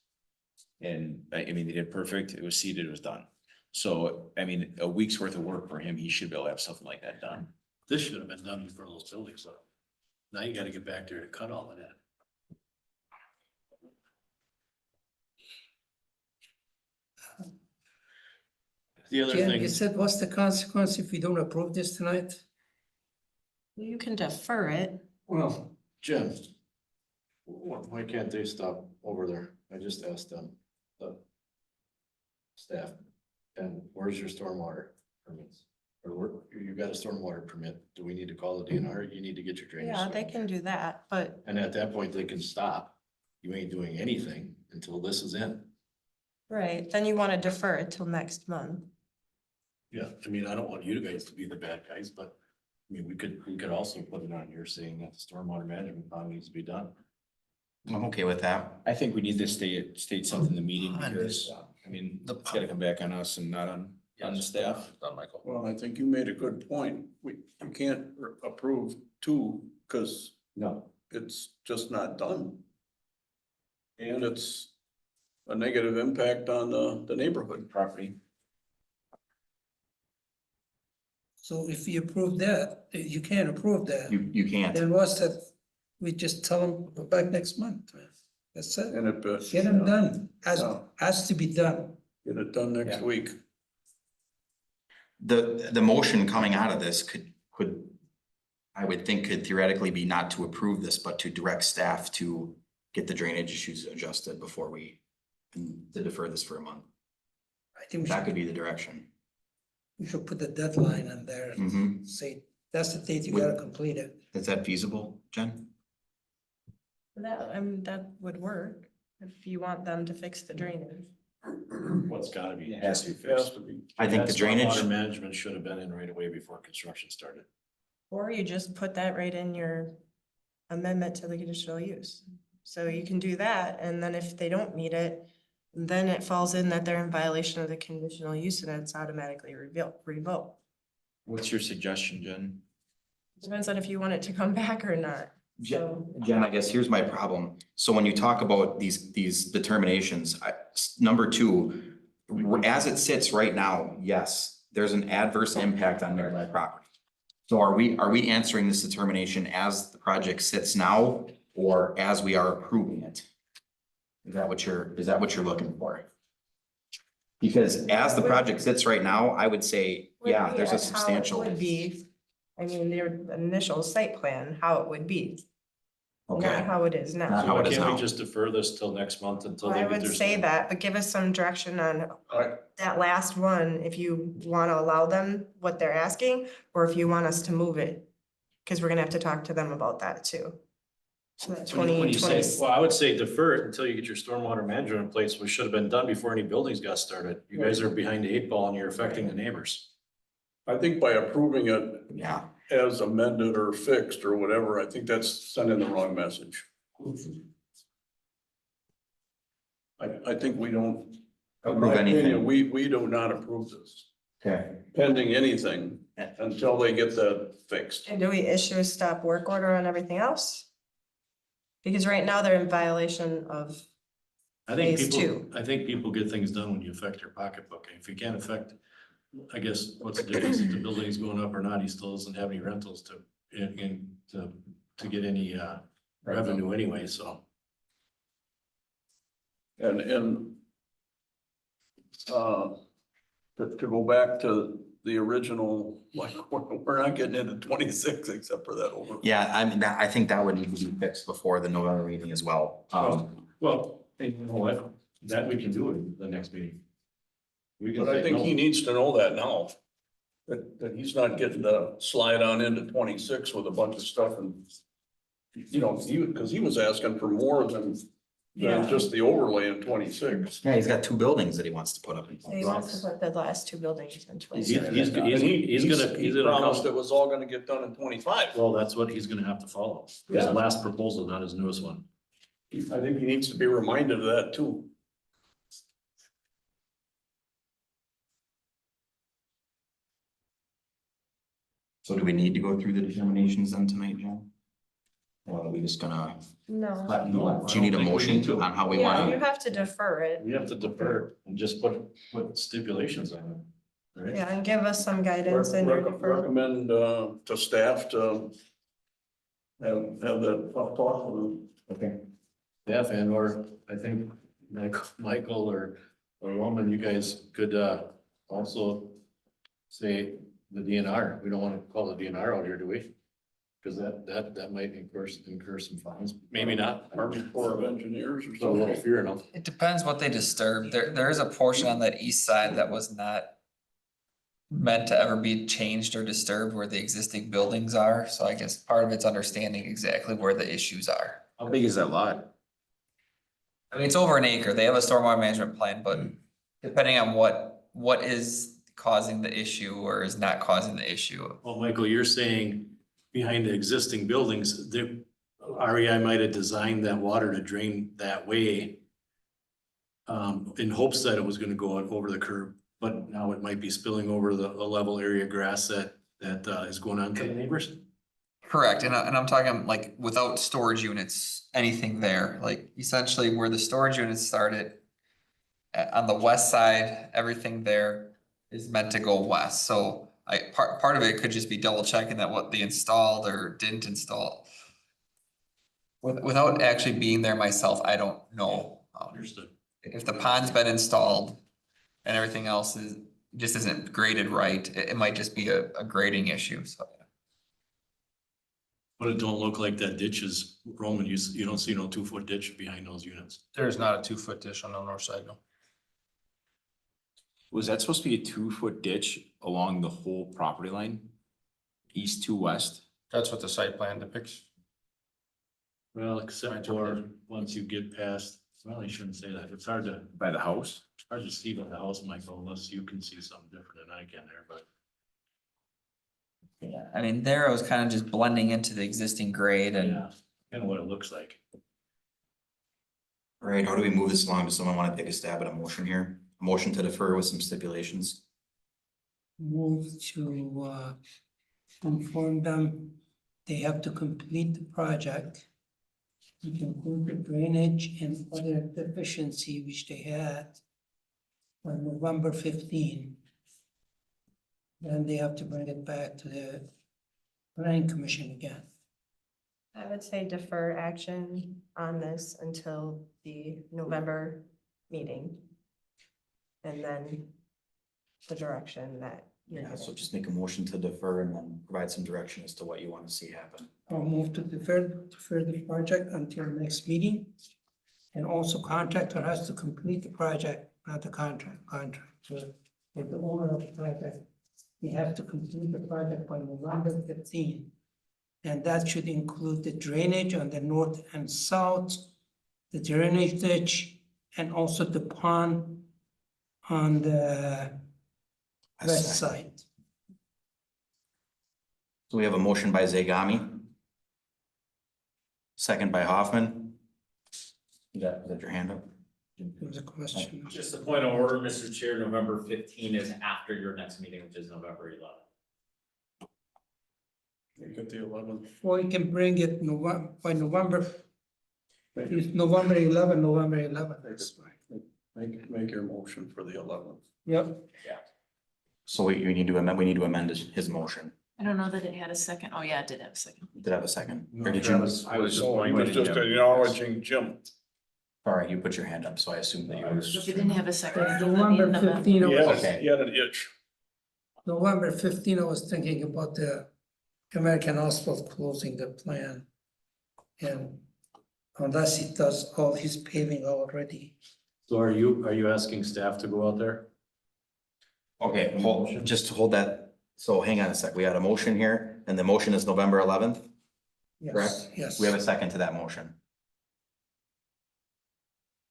And I mean, they did perfect. It was seeded, it was done. So, I mean, a week's worth of work for him, he should be able to have something like that done. This should have been done for those buildings, though. Now you gotta get back there to cut all of that. The other Jen, thing, you said, what's the consequence if we don't approve this tonight? You can defer it. well, Jim, why can't they stop over there? I just asked them, the staff, and where's your stormwater permits? Or where, you got a stormwater permit, do we need to call the DNR? You need to get your drainage. Yeah, they can do that, but And at that point, they can stop. You ain't doing anything until this is in. right, then you wanna defer it till next month. Yeah, I mean, I don't want you guys to be the bad guys, but I mean, we could also put it on here saying that the stormwater management plan needs to be done. I'm okay with that. I think we need to state something in the meeting because, I mean, it's gotta come back on us and not on the staff. Done, Michael. Well, I think you made a good point. You can't approve 2 because No. it's just not done. And it's a negative impact on the neighborhood. Property. So if you approve that, you can't approve that. You can't. Then what's that? We just tell them, go back next month. That's it. And it, Get them done, Yeah. has to be done. get it done next Yeah. week. The motion coming out of this could, I would think could theoretically be not to approve this, but to direct staff to get the drainage issues adjusted before we, and to defer this for a month. I think That could be the direction. we should put the deadline in there, Mm-hmm. say, that's the date you gotta complete it. Is that feasible, Jen? That would work, if you want them to fix the drainage. What's gotta be. It has to be It has fixed. to be. I think the That drainage, stormwater management should have been in right away before construction started. Or you just put that right in your amendment to the conditional use. So you can do that, and then if they don't meet it, then it falls in that they're in violation of the conditional use and it's automatically revoked. What's your suggestion, Jen? Depends on if you want it to come back or not. Jen, I guess here's my problem. So when you talk about these determinations, number two, as it sits right now, yes, there's an adverse impact on nearby property. So are we answering this determination as the project sits now or as we are approving it? Is that what you're looking for? Because as the project sits right now, I would say, yeah, there's a substantial. Would be, I mean, their initial site plan, how it would be, Okay, not how it is Not now. how Why it is can't we now. just defer this till next month until they I get would their? say stuff? that, but give us some direction on I, that last one, if you want to allow them what they're asking, or if you want us to move it. Cause we're gonna have to talk to them about that too. So that When you 2020. say, well, I would say defer it until you get your stormwater management in place, which should have been done before any buildings got started. You guys are behind the eight ball and you're affecting the neighbors. I think by approving it Yeah, as amended or fixed or whatever, I think that's sending the wrong message. I think we don't. in my Approve anything. opinion, We do not approve this okay. pending anything until they get that fixed. And do we issue a stop work order on everything else? Because right now they're in violation of, I think Phase people, I think people get things done when you affect your pocketbook. If you can't affect, I guess, what's the difference if the building's going up or not? He still doesn't have any rentals to get any revenue anyway, so. And to go back to the original, like, we're not getting into 26 except for that over. Yeah, I mean, I think that would need to be fixed before the November meeting as well. Well, hey, you know what? That we can do in the next meeting. We can But I say think no. he needs to know that now. That he's not getting to slide on into 26 with a bunch of stuff and, you know, because he was asking for more than just the overlay in 26. Yeah, he's got two buildings that he wants to put up. he wants to put the last two buildings in He's 20. gonna Promised come. it was all gonna get done in 25. Well, that's what he's gonna have to follow. His Yeah. last proposal, not his newest one. I think he needs to be reminded of that too. So do we need to go through the determinations then tonight, John? Or are we just gonna, No. do you need a motion on how we Yeah, want you to? have to defer it. We have to defer and just put stipulations on it. Right? Yeah, and give us some guidance in your deferral. Recommend to staff to have that talk with them. Okay. Staff and or I think Michael or Roman, you guys could also say the DNR. We don't want to call the DNR out here, do we? Because that might incur some fines. Maybe not. Army Corps of Engineers or So a little something. fear enough. It depends what they disturb. There is a portion on that east side that was not meant to ever be changed or disturbed where the existing buildings are. So I guess part of it's understanding exactly where the issues are. How big is that lot? I mean, it's over an acre. They have a stormwater management plan, but depending on what is causing the issue or is not causing the issue. Well, Michael, you're saying behind the existing buildings, the REI might have designed that water to drain that way. In hopes that it was gonna go over the curb, but now it might be spilling over the level area grass that is going on to the neighbors. Correct, and I'm talking like without storage units, anything there, like essentially where the storage units started. On the west side, everything there is meant to go west, so part of it could just be double checking that what they installed or didn't install. Without actually being there myself, I don't know. Understood. If the pond's been installed and everything else just isn't graded right, it might just be a grading issue, so. But it don't look like that ditch is, Roman, you don't see no 2-foot ditch behind those units. There's not a 2-foot dish on the north side, no. Was that supposed to be a 2-foot ditch along the whole property line? East to west? That's what the site plan depicts. Well, except for once you get past, well, I shouldn't say that. It's hard to By the house? see by the house, Michael, unless you can see something different than I can there, but. Yeah, I mean, there I was kind of just blending into the existing grade and Yeah, kind of what it looks like. All right, how do we move this along? Does someone want to take a stab at a motion here? A motion to defer with some stipulations? Move to inform them they have to complete the project. You can include the drainage and other deficiency which they had on November 15. Then they have to bring it back to the planning commission again. I would say defer action on this until the November meeting. And then the direction that you're Yeah, so giving. just make a motion to defer and then provide some direction as to what you want to see happen. I'll move to defer the project until next meeting. And also contractor has to complete the project, not the contract. So if the owner of the project, he has to complete the project by November 15. And that should include the drainage on the north and south, the drainage ditch, and also the pond on the west side. So we have a motion by Zagami. Second by Hoffman. You got your hand up? There was a question. Just a point of order, Mr. Chair, November 15 is after your next meeting, which is November 11th. You get the 11th. Or you can bring it by November. It's November 11, that's fine. Make your motion for the 11th. Yep. So we need to amend his motion. I don't know that it had a second. Oh, yeah, it did have a second. Did I have a second? Or did you? Travis, I was just So it was pointing. just acknowledging Jim. All right, you put your hand up, so I assume that you were. It didn't have a second. November 15, I was- Okay. He had an itch. November 15, I was thinking about the American Asphalt closing the plan. And unless he does all his paving already. So are you asking staff to go out there? Okay, just hold that. So hang on a sec. We had a motion here and the motion is November 11th. Yes, Correct? yes. We have a second to that motion.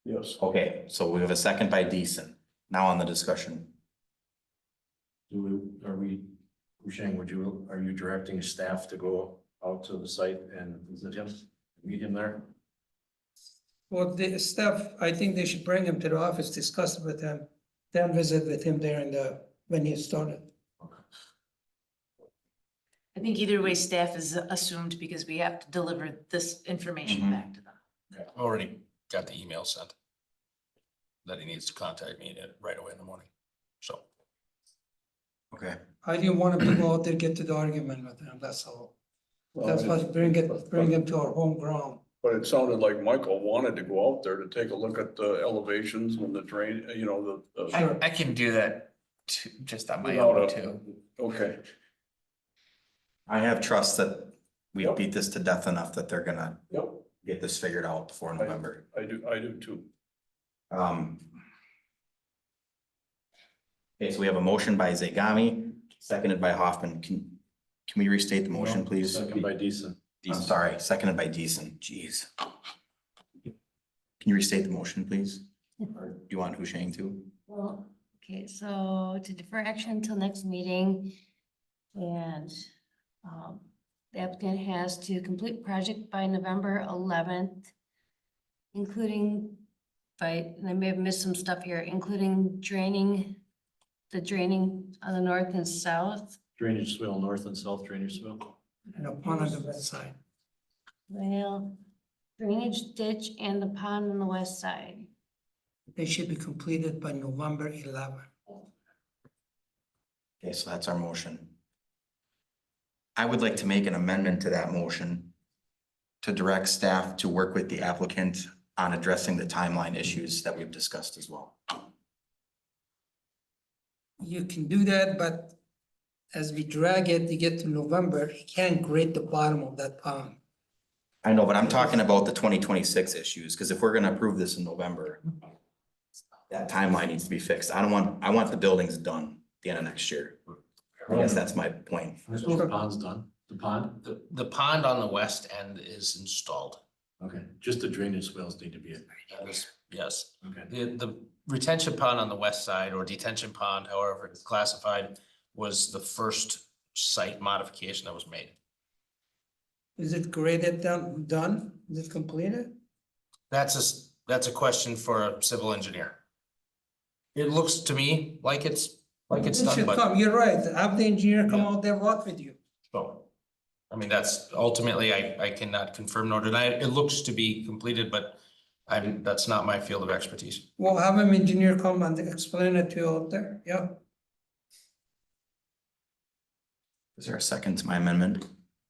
Yes. Okay, so we have a second by Deason. Now on the discussion. Are you directing staff to go out to the site and visit him, meet him there? Well, the staff, I think they should bring him to the office, discuss it with him, then visit with him there when he started. I think either way, staff is assumed because we have to deliver this information back to them. Okay, I've already got the email sent. That he needs to contact me right away in the morning, so. Okay. I didn't want him to go out there, get to the argument with him, that's all. That's why bring him to our home ground. But it sounded like Michael wanted to go out there to take a look at the elevations and the drain, the. I can do that too, just on my Without own a- too. Okay. I have trust that we Yep. beat this to death enough that they're gonna Yep, get this figured out before November. I do too. Okay, so we have a motion by Zagami, seconded by Hoffman. Can we restate the motion, please? Second by Decent. I'm sorry, seconded by Deason. Jeez. Can you restate the motion, please? Or do you want Husheng to? Well, okay, so to defer action until next meeting. And the applicant has to complete project by November 11th. Including, and I may have missed some stuff here, including draining on the north and south. Drainage swale, north and south drainage swale. And a pond on the west side. Well, drainage ditch and the pond on the west side. They should be completed by November 11. Okay, so that's our motion. I would like to make an amendment to that motion to direct staff to work with the applicant on addressing the timeline issues that we've discussed as well. You can do that, but as we drag it to get to November, he can't grade the bottom of that pond. I know, but I'm talking about the 2026 issues, because if we're gonna approve this in November, that timeline needs to be fixed. I want the buildings done at the end of next year. I guess that's my point. The pond's done, the pond, The pond on the west end is installed. okay, just the drainage swales need to be. Yes, Okay. the retention pond on the west side, or detention pond, however it's classified, was the first site modification that was made. Is it graded done? Is it completed? That's a question for a civil engineer. It looks to me like it's It done, should but come, you're right, have the engineer come out there, walk with you. so I mean, that's ultimately, I cannot confirm nor deny it. It looks to be completed, but that's not my field of expertise. Well, have an engineer come and explain it to you out there, yeah. Is there a second to my amendment?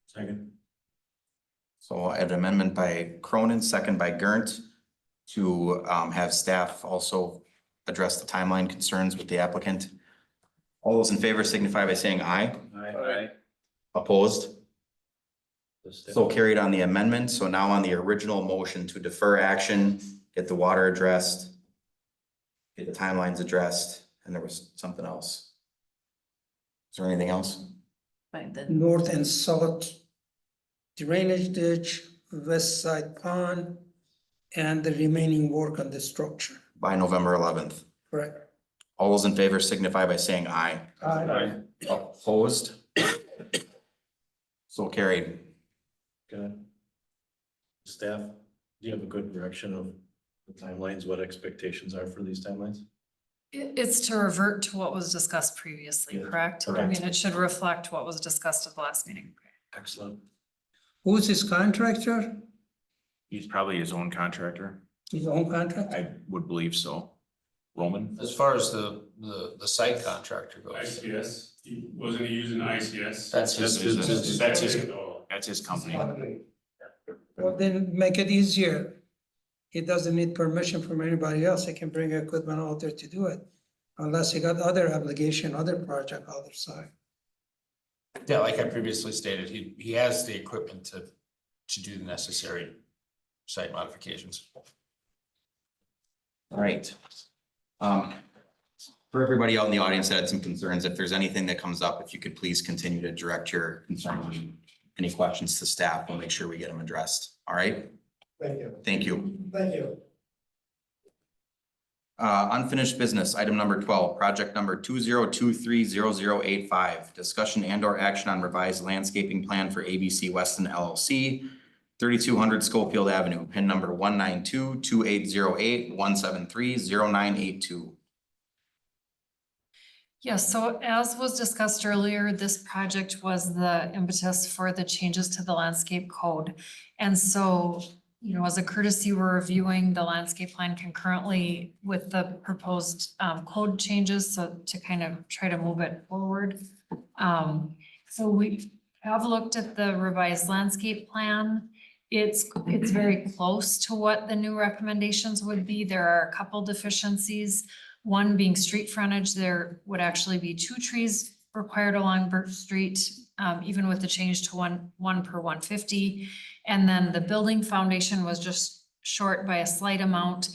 Second. So an amendment by Cronin, second by Gerndt, to have staff also address the timeline concerns with the applicant. All those in favor signify by saying aye. Aye. Opposed? So carried on the amendment. So now on the original motion to defer action, get the water addressed, get the timelines addressed, and there was something else. Is there anything else? By the North and south drainage ditch, west side pond, and the remaining work on the structure, By November 11th. correct? All those in favor signify by saying aye. Aye. Opposed? So carried. Okay. Staff, do you have a good direction of the timelines, what expectations are for these timelines? It's to revert to what was discussed previously, Yeah, correct? I correct. mean, it should reflect what was discussed at the last meeting. Excellent. Who's his contractor? He's probably his own contractor. His own contractor? I would believe so. Roman? As far as the site contractor goes. ICS, wasn't he using ICS? That's That's his company. Well, then make it easier. He doesn't need permission from anybody else. He can bring equipment out there to do it. Unless he got other obligation, other project, other side. Yeah, like I previously stated, he has the equipment to do the necessary site modifications. All right. For everybody out in the audience that had some concerns, if there's anything that comes up, if you could please continue to direct your concerns, any questions to staff, we'll make sure we get them addressed. All right? Thank you. Thank you. Thank you. Unfinished business, item number 12, project number 20230085, discussion and or action on revised landscaping plan for ABC Weston LLC, 3200 Schofield Avenue, pin number 192-2808-173-0982. Yes, so as was discussed earlier, this project was the impetus for the changes to the landscape code. And so, you know, as a courtesy, we're reviewing the landscape plan concurrently with the proposed code changes, so to kind of try to move it forward. So we have looked at the revised landscape plan. It's very close to what the new recommendations would be. There are a couple deficiencies. One being street frontage, there would actually be 2 trees required along Birch Street, even with the change to one per 150. And then the building foundation was just short by a slight amount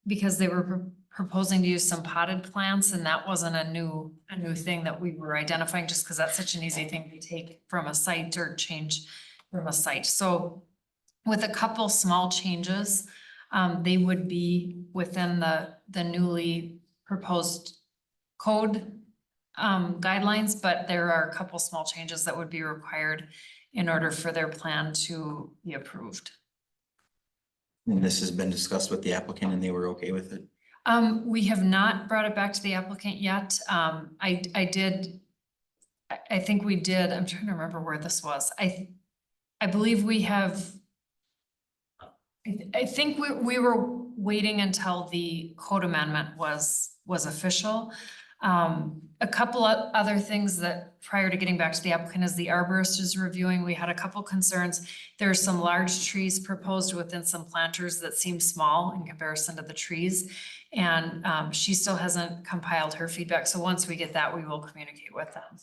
because they were proposing to use some potted plants, and that wasn't a new thing that we were identifying, just because that's such an easy thing to take from a site or change from a site. So with a couple small changes, they would be within the newly proposed code guidelines, but there are a couple small changes that would be required in order for their plan to be approved. And this has been discussed with the applicant and they were okay with it? We have not brought it back to the applicant yet. I think we did, I'm trying to remember where this was. I believe we have, I think we were waiting until the code amendment was official. A couple of other things that prior to getting back to the applicant is the arborist is reviewing. We had a couple concerns. There are some large trees proposed within some planters that seem small in comparison to the trees. And she still hasn't compiled her feedback. So once we get that, we will communicate with them.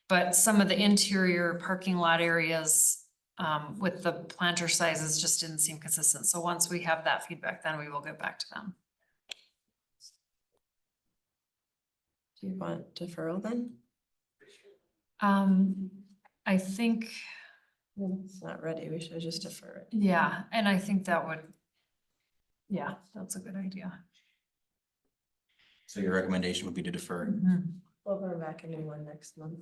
But some of the interior parking lot areas with the planter sizes just didn't seem consistent. So once we have that feedback, then we will get back to them. Do you want deferral then? I think, It's not ready. We should just defer it. yeah, and I think that would, yeah, that's a good idea. So your recommendation would be to defer? We'll go back and do one next month.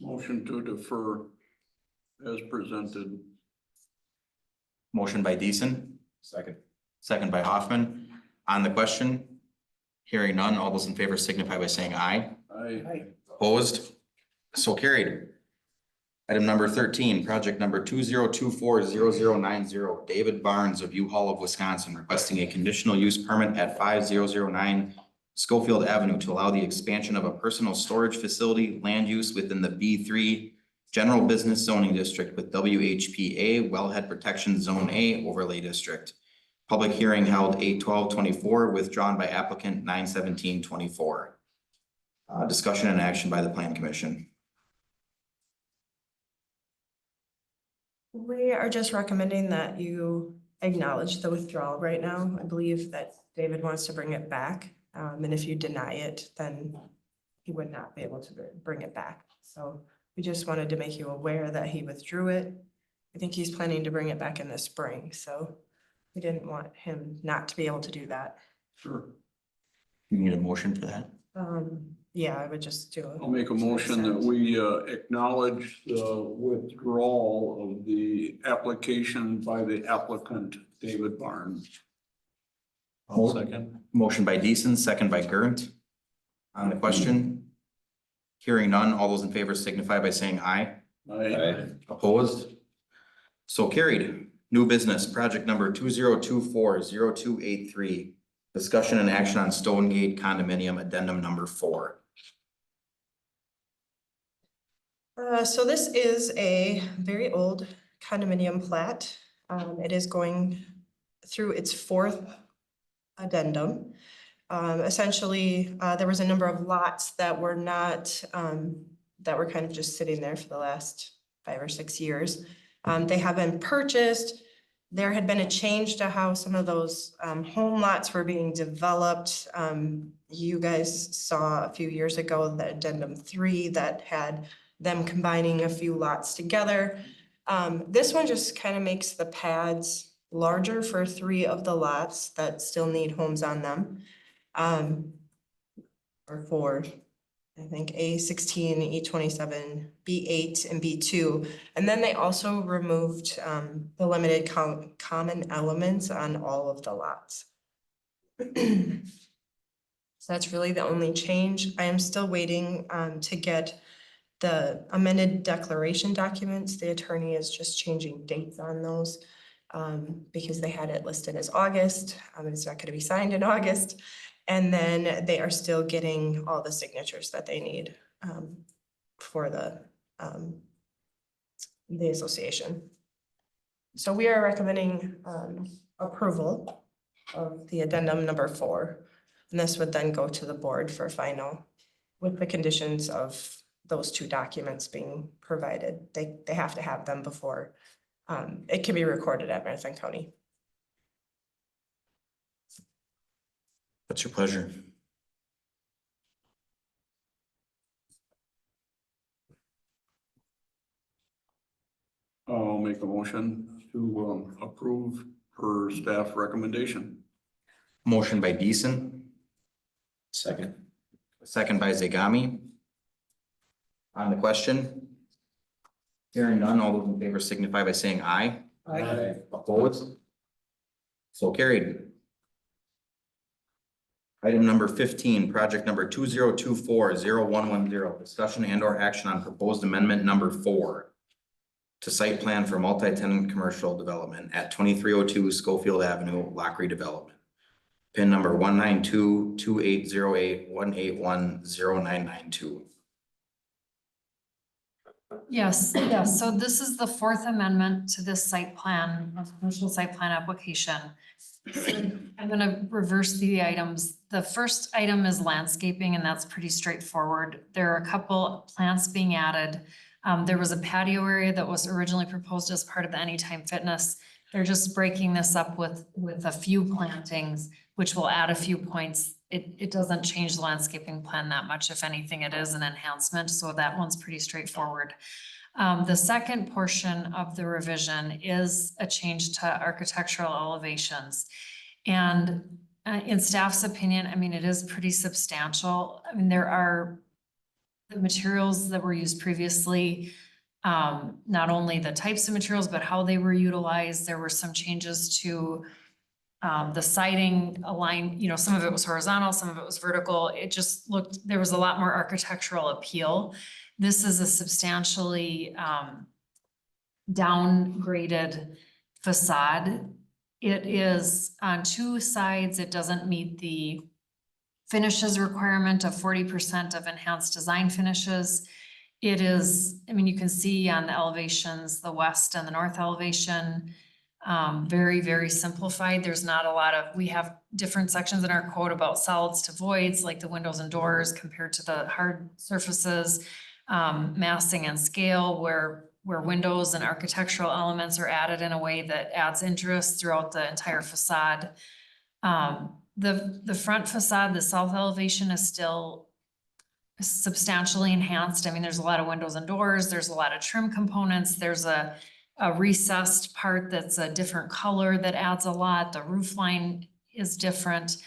Motion to defer as presented. Motion by Deason, Second. second by Hoffman. On the question, hearing none, all those in favor signify by saying aye. Aye. Opposed? So carried. Item number 13, project number 2024-0090, David Barnes of U-Haul of Wisconsin requesting a conditional use permit at 5009 Schofield Avenue to allow the expansion of a personal storage facility land use within the B3 General Business Zoning District with WHPA Wellhead Protection Zone A Overlay District. Public hearing held 8/12/24, withdrawn by applicant 9/17/24. Discussion and action by the Plan Commission. We are just recommending that you acknowledge the withdrawal right now. I believe that David wants to bring it back. And if you deny it, then he would not be able to bring it back. So we just wanted to make you aware that he withdrew it. I think he's planning to bring it back in the spring, so we didn't want him not to be able to do that. Sure. You need a motion for that? Yeah, I would just do it. I'll make a motion that we acknowledge the withdrawal of the application by the applicant, David Barnes. I'll second. Motion by Deason, second by Gurnt. On the question? Hearing none, all those in favor signify by saying aye. Aye. Opposed? So carried. New business, project number 2024-0283. Discussion and action on Stonegate condominium addendum number 4. So this is a very old condominium plat. It is going through its 4th addendum. Essentially, there was a number of lots that were not, that were kind of just sitting there for the last 5 or 6 years. They have been purchased. There had been a change to how some of those home lots were being developed. You guys saw a few years ago the addendum 3 that had them combining a few lots together. This one just kind of makes the pads larger for 3 of the lots that still need homes on them. Or 4, I think A16, E27, B8, and B2. And then they also removed the limited common elements on all of the lots. So that's really the only change. I am still waiting to get the amended declaration documents. The attorney is just changing dates on those because they had it listed as August. It's not going to be signed in August. And then they are still getting all the signatures that they need for the association. So we are recommending approval of the addendum number 4. And this would then go to the board for final with the conditions of those 2 documents being provided. They have to have them before it can be recorded at Marathon County. What's your pleasure? I'll make a motion to approve per staff recommendation. Motion by Deason, Second. second by Zagami. On the question? Hearing none, all those in favor signify by saying aye. Aye. Opposed? So carried. Item number 15, project number 2024-0110, discussion and or action on proposed amendment number 4 to site plan for multi-tenant commercial development at 2302 Schofield Avenue, Lockery Development. PIN number 192-2808-181-0992. Yes, so this is the 4th amendment to this site plan, commercial site plan application. I'm gonna reverse the items. The first item is landscaping, and that's pretty straightforward. There are a couple plants being added. There was a patio area that was originally proposed as part of the Anytime Fitness. They're just breaking this up with a few plantings, which will add a few points. It doesn't change the landscaping plan that much. If anything, it is an enhancement, so that one's pretty straightforward. The second portion of the revision is a change to architectural elevations. And in staff's opinion, I mean, it is pretty substantial. I mean, there are the materials that were used previously, not only the types of materials, but how they were utilized. There were some changes to the siding align, some of it was horizontal, some of it was vertical. It just looked, there was a lot more architectural appeal This is a substantially downgraded facade. It is on two sides, it doesn't meet the finishes requirement of 40% of enhanced design finishes. It is, I mean, you can see on the elevations, the west and the north elevation, very, very simplified. There's not a lot of, we have different sections in our code about solids to voids, like the windows and doors compared to the hard surfaces, massing and scale, where windows and architectural elements are added in a way that adds interest throughout the entire facade. The front facade, the south elevation is still substantially enhanced. I mean, there's a lot of windows and doors, there's a lot of trim components, there's a recessed part that's a different color that adds a lot. The roof line is different.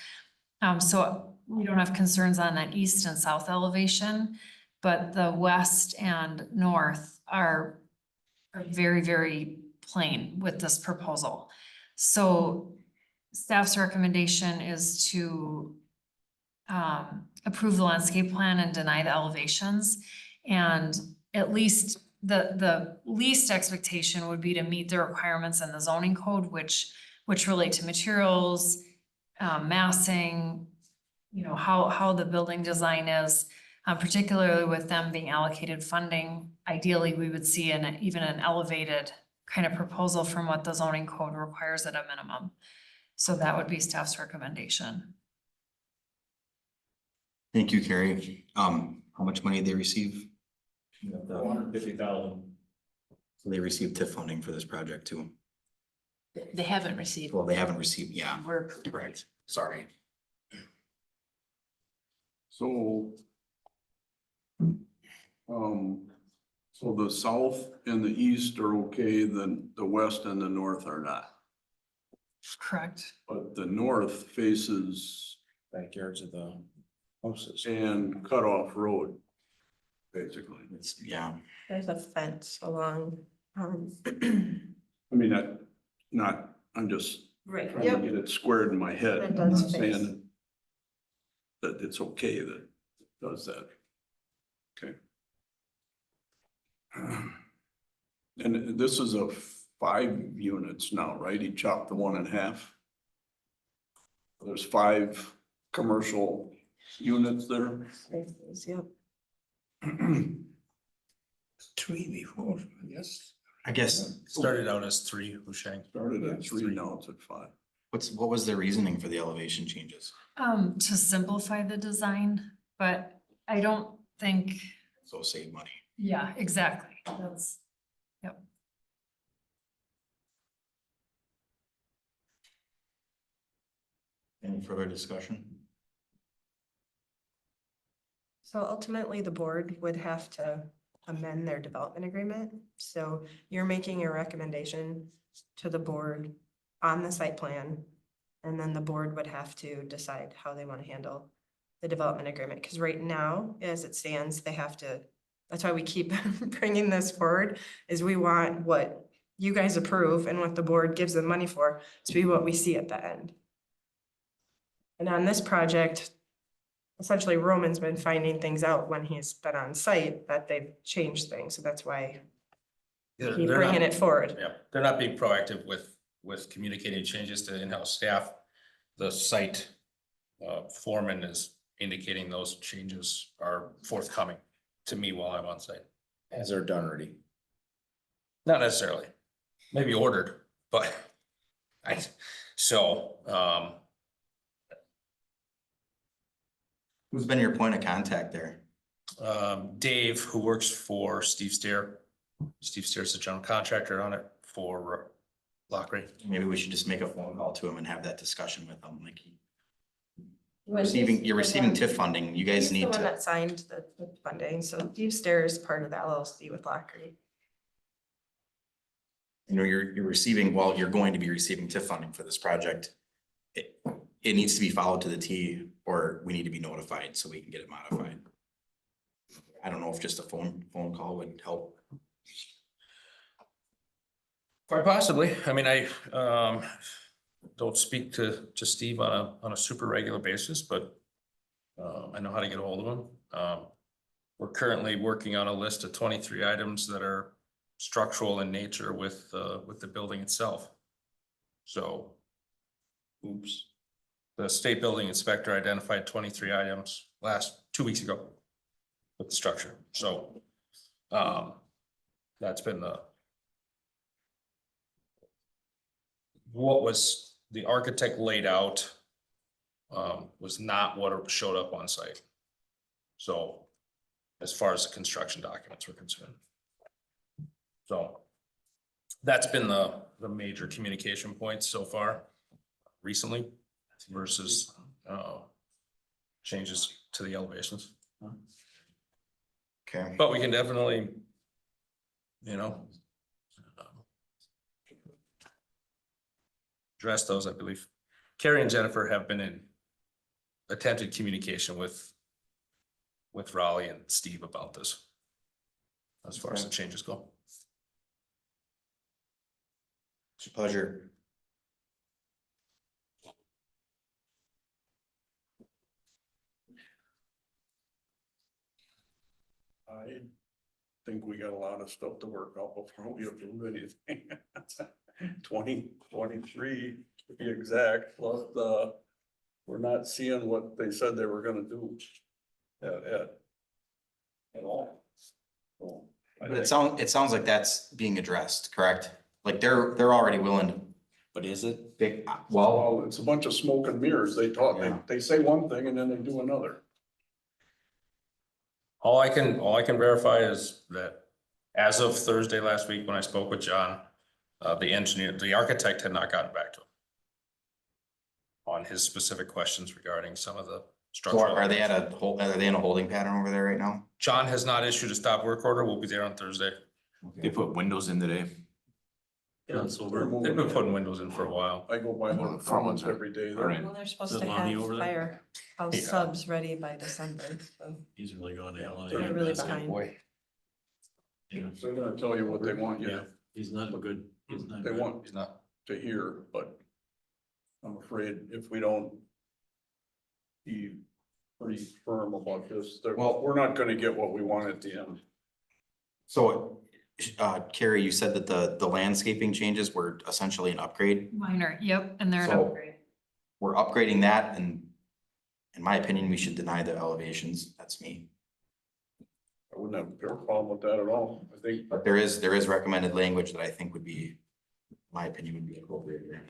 So we don't have concerns on that east and south elevation, but the west and north are very, very plain with this proposal. So staff's recommendation is to approve the landscape plan and deny the elevations. And at least the least expectation would be to meet the requirements in the zoning code, which relate to materials, massing, you know, how the building design is, particularly with them being allocated funding. Ideally, we would see even an elevated kind of proposal from what the zoning code requires at a minimum. So that would be staff's recommendation. Thank you, Carrie. How much money did they receive? $450,000. So they received TIF funding for this project too. They haven't received. Well, they haven't received, yeah, We're correct. Sorry. So. So the south and the east are okay, then the west and the north are not. Correct. But the north faces Backyards of the houses. and cut off road, basically. It's, yeah. There's a fence along, I mean, I'm just right, trying to get it squared in my head. It I'm does not face. saying that it's okay that it does that. Okay. And this is a 5 units now, right? He chopped the 1.5. There's 5 commercial units there. Yep. 3 before, yes. I guess, Started out as 3, Husheng. Started at 3, now it's at 5. what was the reasoning for the elevation changes? To simplify the design, but I don't think, So save money. yeah, exactly. That's, yep. Any further discussion? So ultimately, the board would have to amend their development agreement. So you're making a recommendation to the board on the site plan. And then the board would have to decide how they want to handle the development agreement. Because right now, as it stands, they have to, that's why we keep bringing this forward, is we want what you guys approve and what the board gives them money for to be what we see at the end. And on this project, essentially Roman's been finding things out when he's been on site that they've changed things. So that's why They're he's not- bringing it forward. Yeah, they're not being proactive with communicating changes to in-house staff. The site foreman is indicating those changes are forthcoming to me while I'm on site. As they're done already. Not necessarily, maybe ordered, but Who's been your point of contact there? Dave, who works for Steve Steer. Steve Steer's the general contractor on it for Lockery. Maybe we should just make a phone call to him and have that discussion with him, like When you're receiving TIF funding, you guys He's the need one to, that signed the funding. So Steve Stair is part of the LLC with Lockery. you know, you're receiving, well, you're going to be receiving TIF funding for this project. It needs to be followed to the T, or we need to be notified so we can get it modified. I don't know if just a phone call would help. Quite possibly. I mean, I don't speak to Steve on a super regular basis, but I know how to get a hold of him. We're currently working on a list of 23 items that are structural in nature with the building itself. So, oops. The state building inspector identified 23 items 2 weeks ago with the structure. So, that's been what was the architect laid out was not what showed up on site. So, as far as the construction documents were concerned. So that's been the major communication points so far recently versus changes to the elevations. Okay. But we can definitely, you know, address those, I believe. Carrie and Jennifer have been in attempted communication with Raleigh and Steve about this. As far as the changes go. It's a pleasure. I think we got a lot of stuff to work out before we approve anything. 2023 to be exact, plus we're not seeing what they said they were gonna do at all. So, I But think- it sounds like that's being addressed, correct? Like they're already willing to. But is it? Well, Well, it's a bunch of smoke and mirrors. They talk, Yeah. they say one thing and then they do another. All I can verify is that as of Thursday last week, when I spoke with John, the architect had not gotten back to him on his specific questions regarding some of the so structural. are they in a holding pattern over there right now? John has not issued a stop work order. We'll be there on Thursday. They put windows in today. Yeah, so They've been putting windows in for a while. I go by One of one the front ones every day. are They're- in. Well, they're supposed Is to Lonnie have over there? firehouse Yeah. subs ready by December, so He's really going to hell. they're really behind. They're gonna tell you what they want you, He's not good. He's not they want He's not. to hear, but I'm afraid if we don't be pretty firm about this, that Well- we're not gonna get what we want at the end. So, Carrie, you said that the landscaping changes were essentially an upgrade. Minor, yep, and they're an So- upgrade. We're upgrading that, and in my opinion, we should deny the elevations. That's me. I wouldn't have a problem with that at all. I think But there is recommended language that I think would be, in my opinion, would be appropriate here.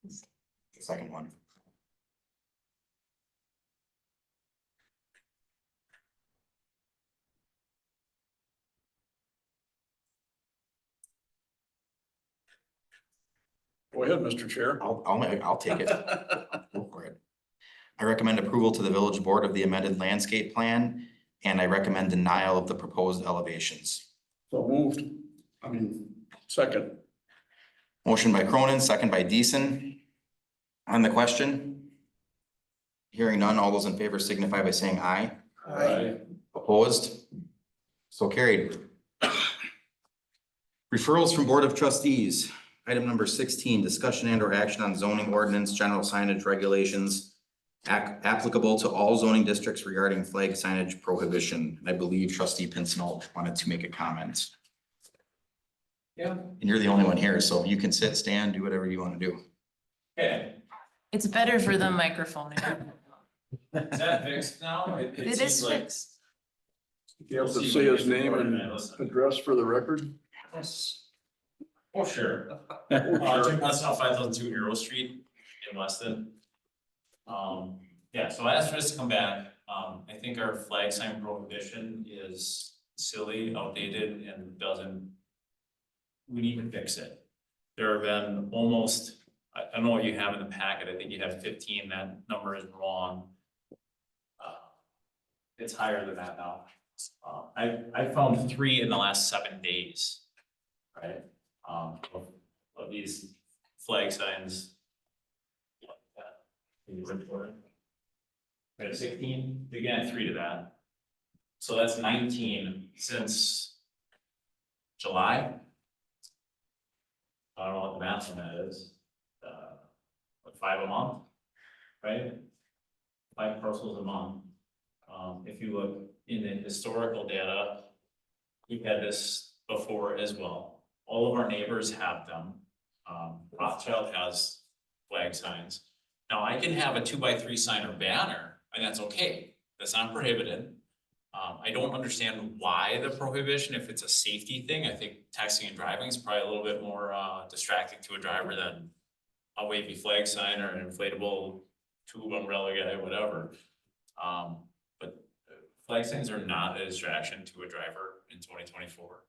The second one. Go ahead, Mr. Chair. I'll take it. Go for it. I recommend approval to the village board of the amended landscape plan, and I recommend denial of the proposed elevations. So moved. I mean, second. Motion by Cronin, second by Deason. On the question? Hearing none, all those in favor signify by saying aye. Aye. Opposed? So carried. Referrals from Board of Trustees. Item number 16, discussion and or action on zoning ordinance, general signage regulations applicable to all zoning districts regarding flag signage prohibition. I believe trustee Pincinel wanted to make a comment. Yeah. And you're the only one here, so you can sit, stand, do whatever you want to do. Okay, It's better for the microphone. is that fixed now? It seems is like- fixed. You have to say his name and address for the record. Yes. Oh, sure. Jim Hudson, 502 Euro Street in Weston. Yeah, so I asked for this to come back. I think our flag sign prohibition is silly, outdated, and we need to fix it. There have been almost, I don't know what you have in the packet. I think you have 15. That number is wrong. It's higher than that now. I found 3 in the last 7 days. Right, of these flag signs. Right, 16, again, 3 to that. So that's 19 since July. I don't know what the math on that is. 5 a month, right? 5 parcels a month. If you look in the historical data, we've had this before as well. All of our neighbors have them. Rothschild has flag signs. Now, I can have a 2x3 sign or banner, and that's okay. That's not prohibited. I don't understand why the prohibition, if it's a safety thing. I think texting and driving is probably a little bit more distracting to a driver than a wavy flag sign or an inflatable tube umbrella guy, whatever. But flag signs are not a distraction to a driver in 2024.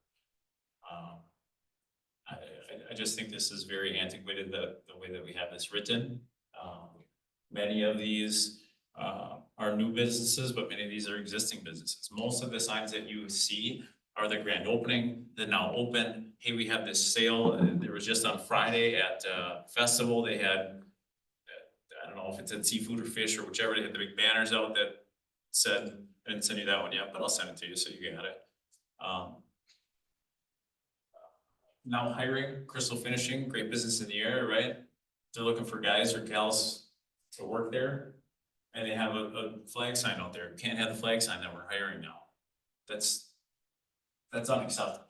I just think this is very antiquated, the way that we have this written. Many of these are new businesses, but many of these are existing businesses. Most of the signs that you see are the grand opening, the now open. Hey, we have this sale. There was just on Friday at festival, they had, I don't know if it's at seafood or fish or whichever, they had the big banners out that said, I didn't send you that one yet, but I'll send it to you so you got it. Now hiring, Crystal Finishing, great business in the area, right? They're looking for guys or gals to work there. And they have a flag sign out there. Can't have the flag sign that we're hiring now. That's unacceptable.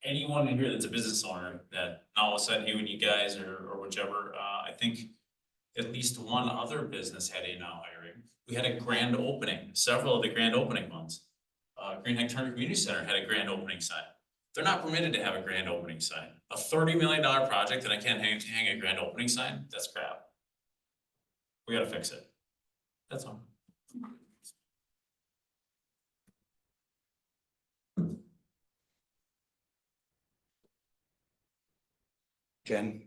Anyone in here that's a business owner that all of a sudden you and you guys or whichever, I think at least one other business had a now hiring. We had a grand opening, several of the grand opening ones. Green Hike Turner Community Center had a grand opening sign. They're not permitted to have a grand opening sign. A $30 million project that I can't hang a grand opening sign, that's crap. We gotta fix it. That's all. Jen?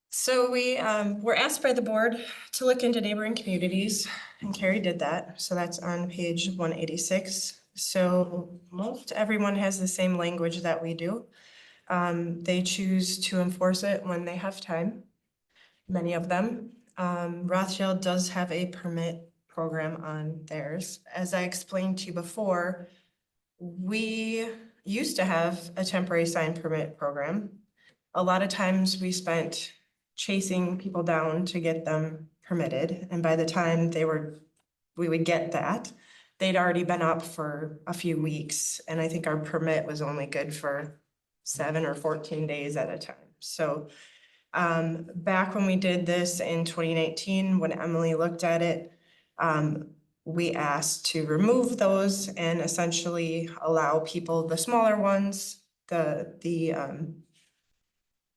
So we were asked by the board to look into neighboring communities, and Carrie did that. So that's on page 186. So most everyone has the same language that we do. They choose to enforce it when they have time, many of them. Rothschild does have a permit program on theirs. As I explained to you before, we used to have a temporary sign permit program. A lot of times we spent chasing people down to get them permitted. And by the time we would get that, they'd already been up for a few weeks. And I think our permit was only good for 7 or 14 days at a time. So back when we did this in 2019, when Emily looked at it, we asked to remove those and essentially allow people, the smaller ones, the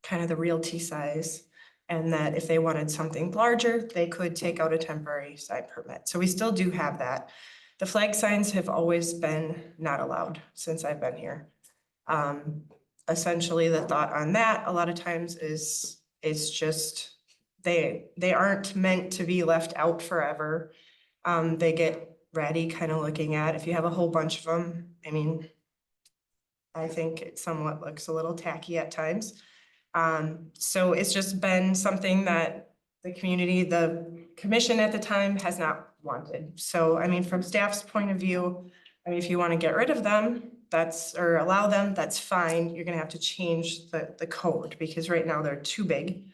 kind of the realty size, and that if they wanted something larger, they could take out a temporary sign permit. So we still do have that. The flag signs have always been not allowed since I've been here. Essentially, the thought on that a lot of times is it's just they aren't meant to be left out forever. They get ratty kind of looking at. If you have a whole bunch of them, I mean, I think it somewhat looks a little tacky at times. So it's just been something that the community, the commission at the time has not wanted. So, I mean, from staff's point of view, I mean, if you want to get rid of them, or allow them, that's fine. You're gonna have to change the code because right now they're too big.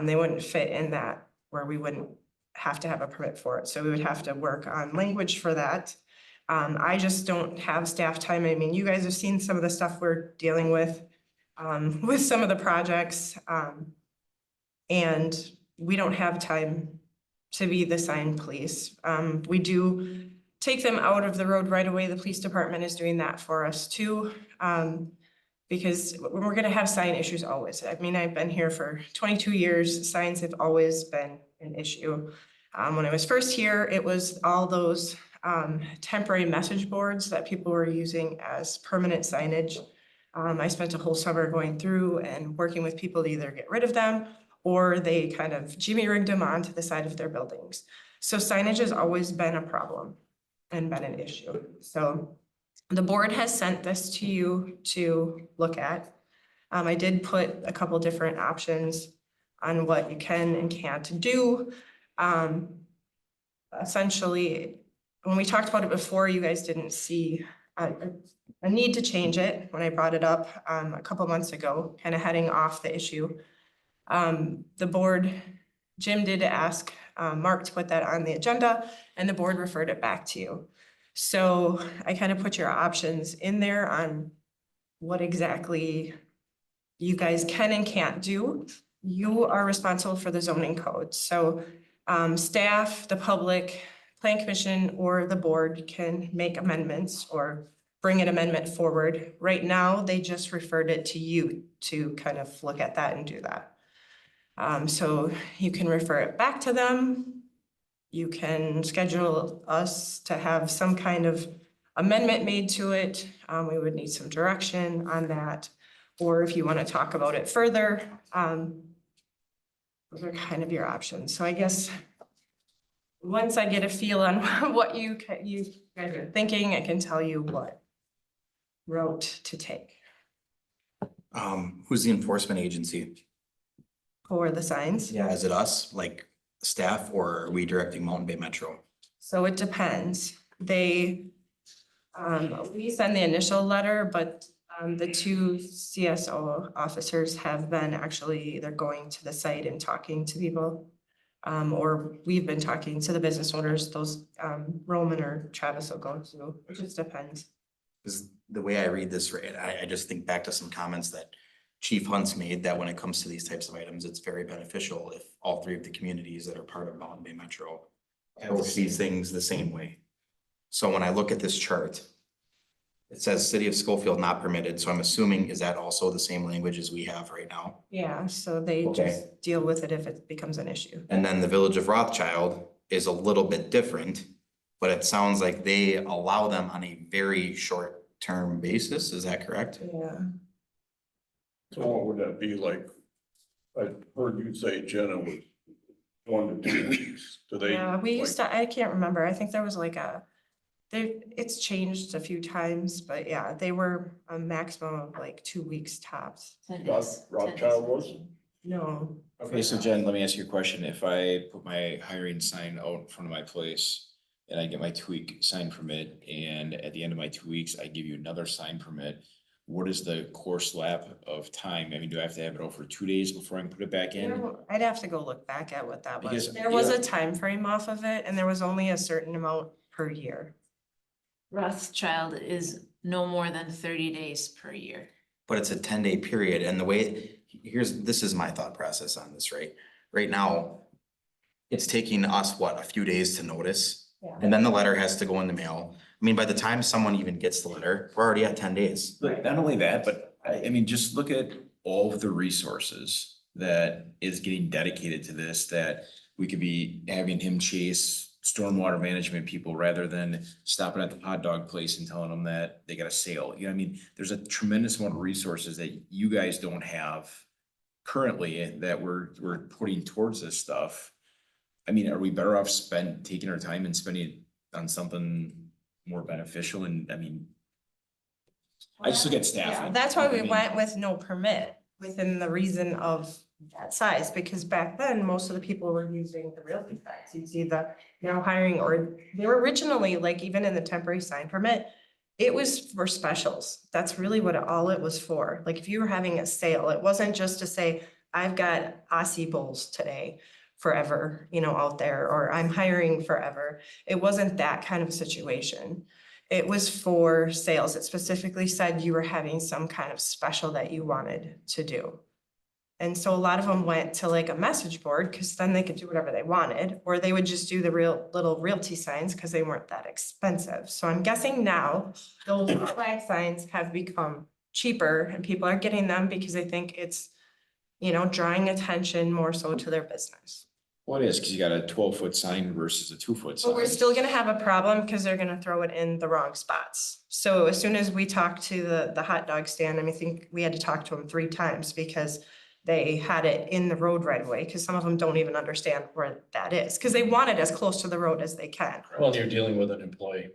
They wouldn't fit in that where we wouldn't have to have a permit for it. So we would have to work on language for that. I just don't have staff time. I mean, you guys have seen some of the stuff we're dealing with some of the projects. And we don't have time to be the sign police. We do take them out of the road right away. The police department is doing that for us too. Because we're gonna have sign issues always. I mean, I've been here for 22 years. Signs have always been an issue. When I was first here, it was all those temporary message boards that people were using as permanent signage. I spent a whole summer going through and working with people to either get rid of them or they kind of jimmy rigged them onto the side of their buildings. So signage has always been a problem and been an issue. So the board has sent this to you to look at. I did put a couple different options on what you can and can't do. Essentially, when we talked about it before, you guys didn't see a need to change it when I brought it up a couple months ago, kind of heading off the issue. The board Jim did ask Mark to put that on the agenda and the board referred it back to you. So I kind of put your options in there on what exactly you guys can and can't do. You are responsible for the zoning code. So staff, the public, plan commission, or the board can make amendments or bring an amendment forward. Right now, they just referred it to you to kind of look at that and do that. So you can refer it back to them. You can schedule us to have some kind of amendment made to it. We would need some direction on that. Or if you want to talk about it further, those are kind of your options. So I guess once I get a feel on what you guys are thinking, I can tell you what route to take Who's the enforcement agency? for the signs. Yeah, is it us, like staff, or are we directing Mountain Bay Metro? So it depends. They, we send the initial letter, but the two CSO officers have been actually either going to the site and talking to people. Or we've been talking to the business owners, those Roman or Travis will go to, it just depends. Because the way I read this, right, I just think back to some comments that Chief Hunt's made, that when it comes to these types of items, it's very beneficial if all three of the communities that are part of Mountain Bay Metro approach these things the same way. So when I look at this chart, it says City of Schofield not permitted, so I'm assuming, is that also the same language as we have right now? Yeah, so they Okay. just deal with it if it becomes an issue. And then the Village of Rothschild is a little bit different, but it sounds like they allow them on a very short-term basis, is that correct? Yeah. So what would that be like? I heard you say, Jenna, was 1 to 2 weeks. Do they? Yeah, we like- used to, I can't remember, I think there was like it's changed a few times, but yeah, they were a maximum of like 2 weeks tops. Rothschild was? No. Okay, so Jen, let me ask you a question. If I put my hiring sign out in front of my place and I get my 2-week sign permit, and at the end of my 2 weeks, I give you another sign permit, what is the course lap of time? I mean, do I have to have it out for 2 days before I can put it back in? I'd have to go look back at what that was. Because- There was yeah. a time frame off of it and there was only a certain amount per year. Rothschild is no more than 30 days per year. But it's a 10-day period, and the way, this is my thought process on this, right? Right now, it's taking us, what, a few days to notice? Yeah. And then the letter has to go in the mail. I mean, by the time someone even gets the letter, we're already at 10 days. But not only that, but I mean, just look at all of the resources that is getting dedicated to this, that we could be having him chase stormwater management people rather than stopping at the hot dog place and telling them that they got a sale. You know, I mean, there's a tremendous amount of resources that you guys don't have currently that we're putting towards this stuff. I mean, are we better off taking our time and spending it on something more beneficial? And I mean, I just look at Yeah, staffing. that's why we I mean, went with no permit within the reason of that size, because back then, most of the people were using the realty tax. You'd see the now hiring, or they were originally, like even in the temporary sign permit, it was for specials. That's really what all it was for. Like if you were having a sale, it wasn't just to say, I've got Aussie bowls today forever, out there, or I'm hiring forever. It wasn't that kind of situation. It was for sales. It specifically said you were having some kind of special that you wanted to do. And so a lot of them went to like a message board because then they could do whatever they wanted, or they would just do the little realty signs because they weren't that expensive. So I'm guessing now those flag signs have become cheaper and people are getting them because they think it's, drawing attention more so to their business. Well, it is, because you got a 12-foot sign versus a 2-foot sign. But we're still gonna have a problem because they're gonna throw it in the wrong spots. So as soon as we talk to the hot dog stand, I think we had to talk to them 3 times because they had it in the road right away, because some of them don't even understand where that is, because they want it as close to the road as they can. Well, you're dealing with an employee.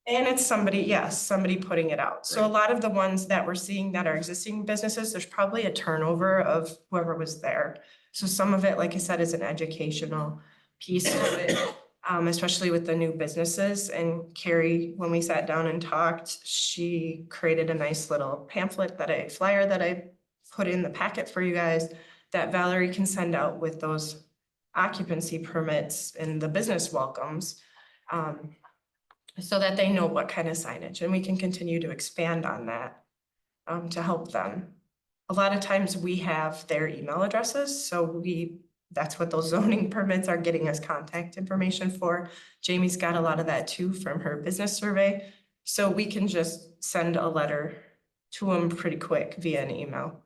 And it's somebody putting it out. So a lot of the ones that we're seeing that are existing businesses, there's probably a turnover of whoever was there. So some of it, like I said, is an educational piece of it, especially with the new businesses. And Carrie, when we sat down and talked, she created a nice little flyer that I put in the packet for you guys that Valerie can send out with those occupancy permits and the business welcomes. So that they know what kind of signage, and we can continue to expand on that to help them. A lot of times we have their email addresses, so that's what those zoning permits are getting us contact information for. Jamie's got a lot of that too from her business survey. So we can just send a letter to them pretty quick via an email.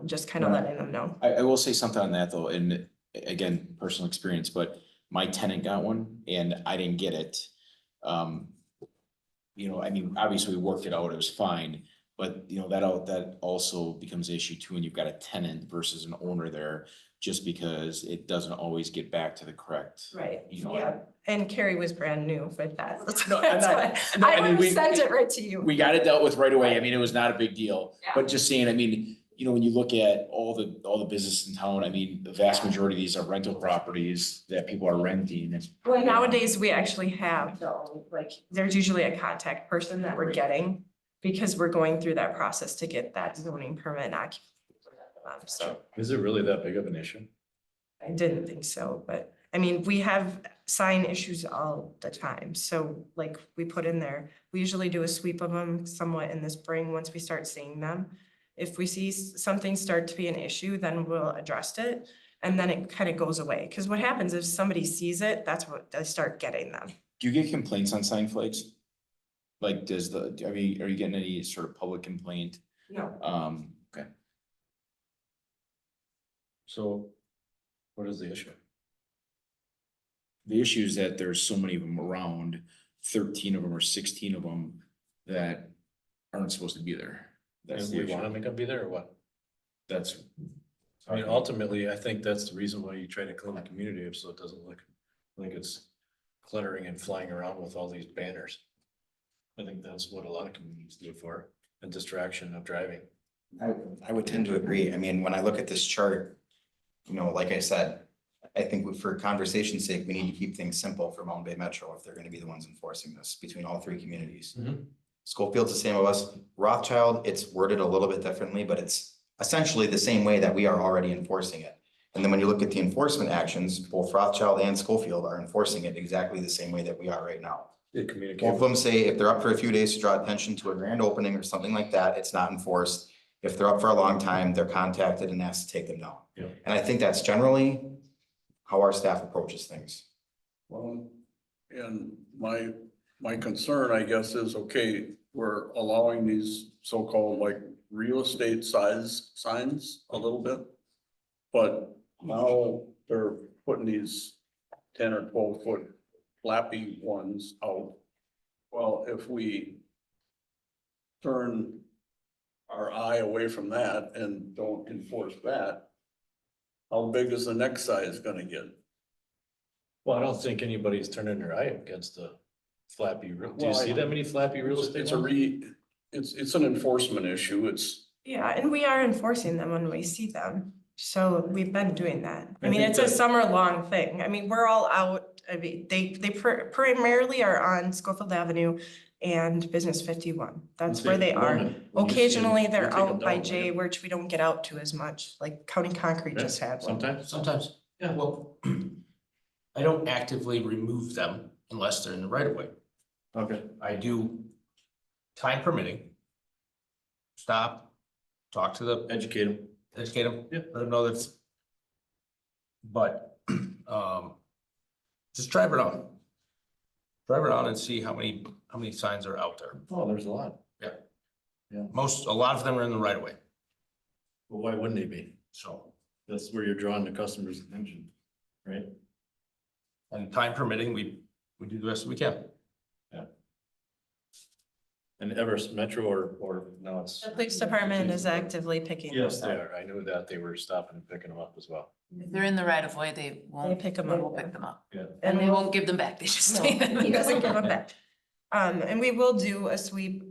Just kind of Right. letting them know. I will say something on that though, and again, personal experience, but my tenant got one and I didn't get it. You know, I mean, obviously we worked it out, it was fine, but you know, that also becomes an issue too, when you've got a tenant versus an owner there, just because it doesn't always get back to the correct. Right, You know, yeah, and Carrie was brand new with that. No, I'm That's not- why no, I I mean, would we- have sent it right to you. We got it dealt with right away. I mean, it was not a big deal, Yeah. but just saying, I mean, you know, when you look at all the business in town, I mean, the vast majority of these are rental properties that people are renting. And Well, nowadays, we actually have, though, like, there's usually a contact person that we're getting because we're going through that process to get that zoning permit and occupancy. So Is it really that big of an issue? I didn't think so, but I mean, we have sign issues all the time. So like we put in there, we usually do a sweep of them somewhat in the spring once we start seeing them. If we see something start to be an issue, then we'll address it. And then it kind of goes away. Because what happens if somebody sees it, that's what they start getting them. do you get complaints on sign flags? Like, are you getting any sort of public complaint? No. Okay. So what is the issue? The issue is that there's so many of them around, 13 of them or 16 of them that aren't supposed to be there. That's And the we issue. want to make them be there or what? That's. I mean, ultimately, I think that's the reason why you try to clean the community up, so it doesn't look like it's cluttering and flying around with all these banners. I think that's what a lot of communities do for a distraction of driving. I would tend to agree. I mean, when I look at this chart, you know, like I said, I think for conversation's sake, we need to keep things simple for Mountain Bay Metro if they're gonna be the ones enforcing this between all three communities. Schofield's the same of us. Rothschild, it's worded a little bit differently, but it's essentially the same way that we are already enforcing it. And then when you look at the enforcement actions, both Rothschild and Schofield are enforcing it exactly the same way that we are right now. Both of them say if they're up for a few days to draw attention to a grand opening or something like that, it's not enforced. If they're up for a long time, they're contacted and asked to take them down. Yeah. And I think that's generally how our staff approaches things. Well, and my concern, I guess, is, okay, we're allowing these so-called like real estate size signs a little bit. But now they're putting these 10 or 12-foot flappy ones out. Well, if we turn our eye away from that and don't enforce that, how big is the next size gonna get? Well, I don't think anybody's turning their eye against the flappy, do you Well, see that many flappy real estate? It's an enforcement issue. Yeah, and we are enforcing them when we see them. So we've been doing that. I I mean, think it's a that- summer-long thing. I mean, we're all out. I mean, they primarily are on Schofield Avenue and Business 51. That's where they are. Occasionally, they're out by Jay, which we don't get out to as much, like County Concrete just had one. Sometimes, yeah, well, I don't actively remove them unless they're in the right of way. Okay. I do, time permitting. Stop, talk to the, Educate them. educate them, Yeah. let them know that's. But, just drive around. Drive around and see how many signs are out there. Oh, there's a lot. Yeah. Yeah. A lot of them are in the right of way, Well, why wouldn't they be? so, That's where you're drawing the customer's attention, right? and time permitting, we do the best we can. And Everest Metro or no, it's. The police department is actively picking Yes, those they up. are. I knew that they were stopping and picking them up as well. If they're in the right of way, they won't. pick 'em they up. will pick them up. Yeah. And they won't give them back, they just No, stay. he doesn't give them back. And we will do a sweep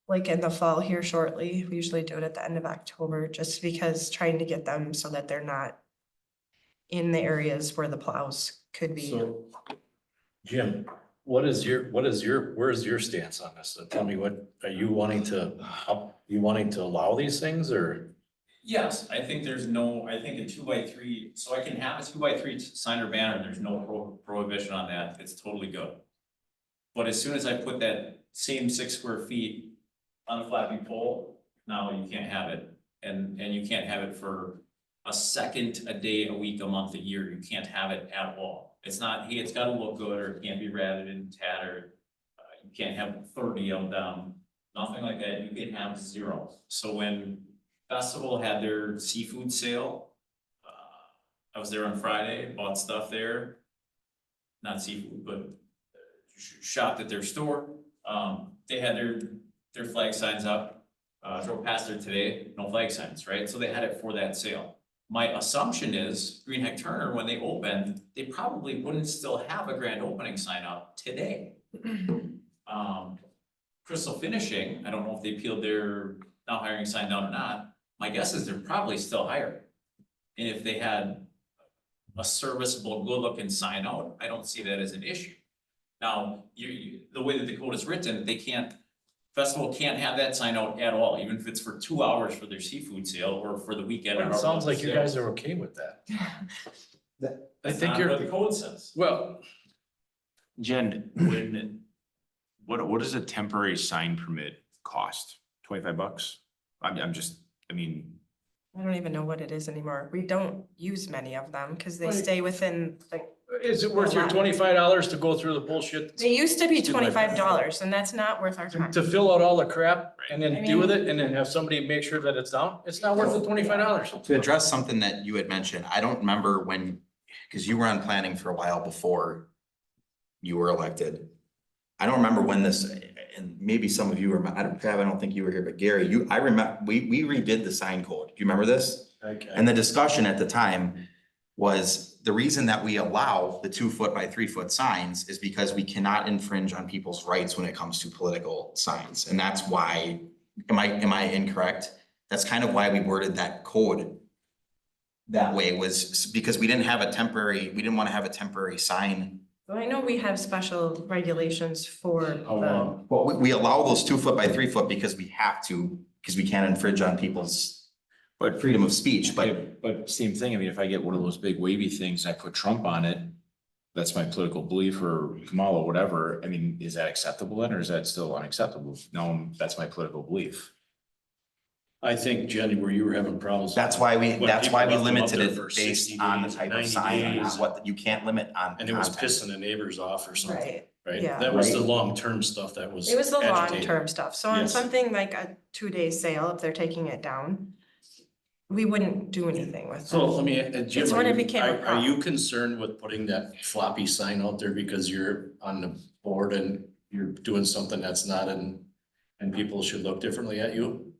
like in the fall here shortly. We usually do it at the end of October, just because trying to get them so that they're not in the areas where the plows could be. So, Jim, where's your stance on this? Tell me, what, are you wanting to allow these things or? Yes, I think there's no, I think a 2x3, so I can have a 2x3 sign or banner, there's no prohibition on that, it's totally good. But as soon as I put that same 6 square feet on a flappy pole, now you can't have it. And you can't have it for a second, a day, a week, a month, a year, you can't have it at all. It's not, hey, it's gotta look good, or it can't be ratted and tattered. You can't have 30 of them, nothing like that, you can have 0. So when Festival had their seafood sale, I was there on Friday, bought stuff there. Not seafood, but shopped at their store, they had their flag signs up. Drove past there today, no flag signs, right? So they had it for that sale. My assumption is Green Heck Turner, when they opened, they probably wouldn't still have a grand opening sign up today. Crystal Finishing, I don't know if they peeled their now hiring sign down or not. My guess is they're probably still hiring. And if they had a serviceable, good looking sign out, I don't see that as an issue. Now, the way that the code is written, Festival can't have that sign out at all, even if it's for 2 hours for their seafood sale or for the weekend. It sounds like you guys are okay with that. I That's think not you're, what the code says. well, Jen, what does a temporary sign permit cost? $25? I mean, I don't even know what it is anymore. We don't use many of them because they Right. stay within, like, is it worth your $25 to go through the bullshit? they used to be Excuse my $25 and that's not worth our time. To fill out all the crap and I then deal with mean- it and then have somebody make sure that it's down? It's not worth the $25. To address something that you had mentioned, I don't remember when, because you were on planning for a while before you were elected. I don't remember when this, and maybe some of you were, I don't think you were here, but Gary, I remember, we redid the sign code. Do you remember this? Okay. And the discussion at the time was the reason that we allow the 2 foot by 3 foot signs is because we cannot infringe on people's rights when it comes to political signs. And that's why, am I incorrect? That's kind of why we worded that code that way, was because we didn't want to have a temporary sign. Well, I know we have special regulations for the, Well, we allow those 2 foot by 3 foot because we have to, because we can't infringe on people's freedom of speech, but same thing, I mean, if I get one of those big wavy things, I put Trump on it, that's my political belief, or Kamala, whatever, I mean, is that acceptable then, or is that still unacceptable? No, that's my political belief. I think, Jenny, where you were having problems. That's why we when people left them up limited there it for based 60 on the days, type of 90 sign, and days, not what, you can't limit on. And it was content. pissing the neighbors off or something, right. right? Yeah. That was the Right. long-term stuff that was. It was the agitating. long-term stuff. So on Yes. something like a 2-day sale, if they're taking it down, we wouldn't do anything with So it. let me, Jim, It's when are it you, became a are you problem. concerned with putting that floppy sign out there because you're on the board and you're doing something that's not in, and people should look differently at you?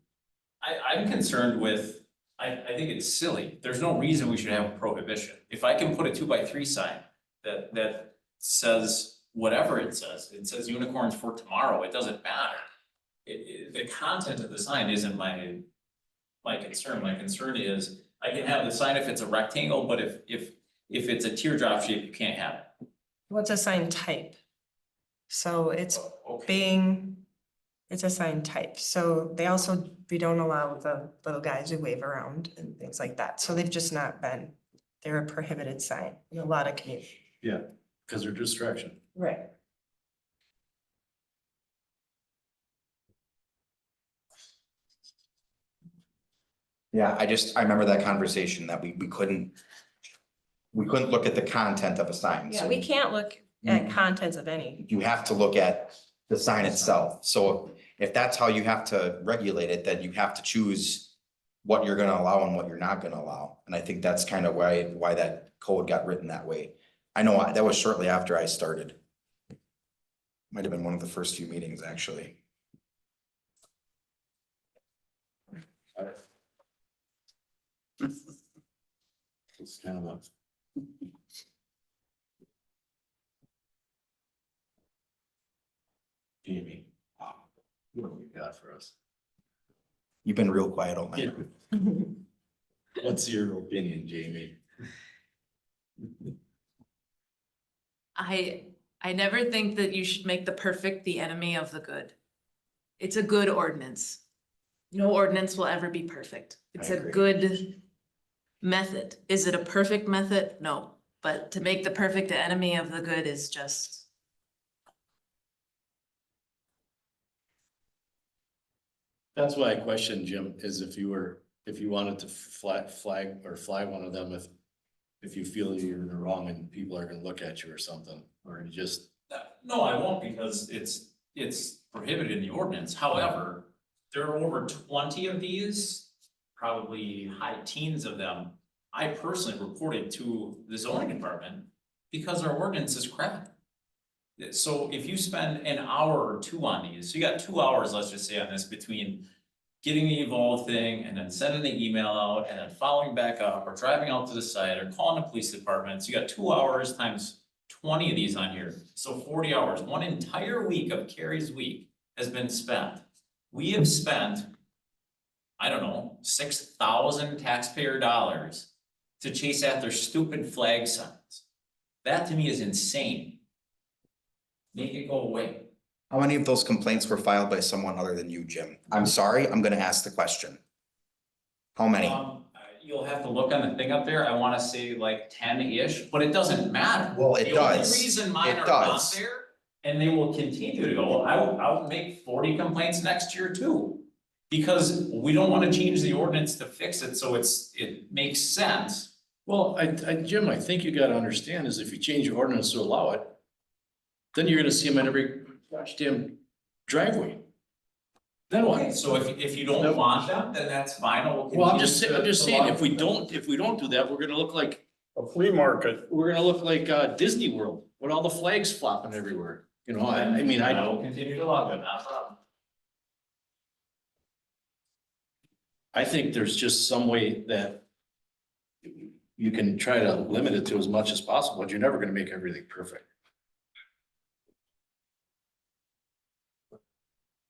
I'm concerned with, I think it's silly. There's no reason we should have a prohibition. If I can put a 2x3 sign that says whatever it says unicorns for tomorrow, it doesn't matter. The content of the sign isn't my concern. My concern is I can have the sign if it's a rectangle, but if it's a teardrop shape, you can't have it. What's a sign type? So it's it's a sign type. So we don't allow the little guys who wave around and things like that. So they've just not been, they're a prohibited sign in a lot of communities. Yeah, because they're distraction. Right. Yeah, I remember that conversation that we couldn't look at the content of a sign. Yeah, So we can't look at contents of any. you have to look at the sign itself. So if that's how you have to regulate it, then you have to choose what you're gonna allow and what you're not gonna allow. And I think that's kind of why that code got written that way. I know that was shortly after I started. Might have been one of the first few meetings, actually. It's kind of a. Jamie, what do you got for us? You've been real quiet all night. What's your opinion, Jamie? I never think that you should make the perfect the enemy of the good. It's a good ordinance. No ordinance will ever be perfect. It's I a agree. good method. Is it a perfect method? No, but to make the perfect the enemy of the good is just. That's why I questioned Jim, is if you wanted to flag one of them, if you feel you're in the wrong and people are gonna look at you or something, or you just. No, I won't, because it's prohibited in the ordinance. However, there are over 20 of these, probably high teens of them. I personally reported to the zoning department because our ordinance is crap. So if you spend an hour or two on these, so you got 2 hours, let's just say, on this, between getting the evolved thing and then sending the email out and then following back up or driving out to the site or calling the police department. So you got 2 hours times 20 of these on here. So 40 hours, one entire week of Carrie's week has been spent. We have spent, I don't know, 6,000 taxpayer dollars to chase after stupid flag signs. That to me is insane. Make it go away. How many of those complaints were filed by someone other than you, Jim? I'm sorry, I'm gonna ask the question. How many? You'll have to look on the thing up there. I wanna say like 10-ish, but it doesn't matter. Well, it The only does. reason mine It are not does. there, and they will continue to go, I'll make 40 complaints next year too. Because we don't wanna change the ordinance to fix it, so it makes sense. Well, Jim, I think you gotta understand is if you change your ordinance to allow it, then you're gonna see them at every gosh damn driveway. Then Okay, what? so if you don't want them, then that's fine. Well, I'm just saying, if we don't do that, we're gonna look like, A flea market. we're gonna look like Disney World with all the flags flopping everywhere. You know, I mean, I will continue to log them, not a problem. I think there's just some way that you can try to limit it to as much as possible, but you're never gonna make everything perfect.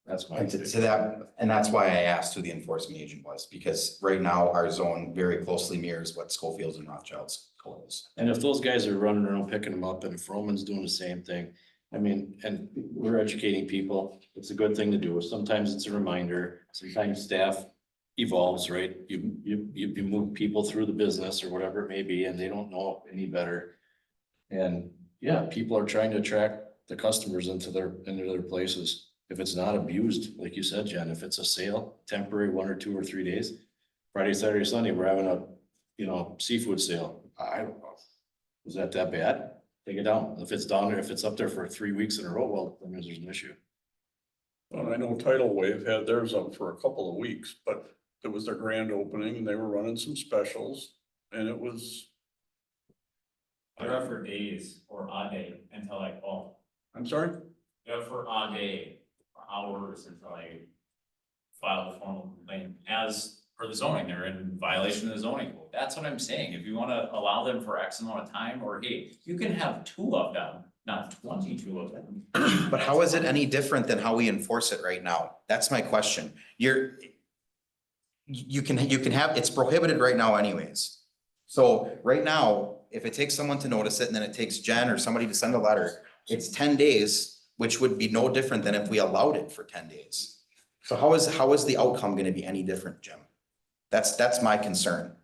That's my. And to that, and that's why I asked who the enforcement agent was, because right now our zone very closely mirrors what Schofield's and Rothschild's code is. And if those guys are running around picking them up and if Roman's doing the same thing, I mean, and we're educating people, it's a good thing to do. Sometimes it's a reminder, sometimes staff evolves, right? You move people through the business or whatever it may be, and they don't know any better. And yeah, people are trying to attract the customers into their places. If it's not abused, like you said, Jen, if it's a sale, temporary 1 or 2 or 3 days, Friday, Saturday, Sunday, we're having a, seafood sale. I don't know. Is that bad? Take it down. If it's down there, if it's up there for 3 weeks in a row, well, then there's an issue. Well, I know Tidal Wave had theirs up for a couple of weeks, but it was their grand opening and they were running some specials and it was. They're up for days or odd day until I call. I'm sorry? They're up for odd day, for hours until I file the formal complaint. As per the zoning, they're in violation of the zoning code. That's what I'm saying. If you wanna allow them for X amount of time, or hey, you can have 2 of them, not 22 of them. But how is it any different than how we enforce it right now? That's my question. You can have, it's prohibited right now anyways. So right now, if it takes someone to notice it and then it takes Jen or somebody to send a letter, it's 10 days, which would be no different than if we allowed it for 10 days. So how is the outcome gonna be any different, Jim? That's my concern.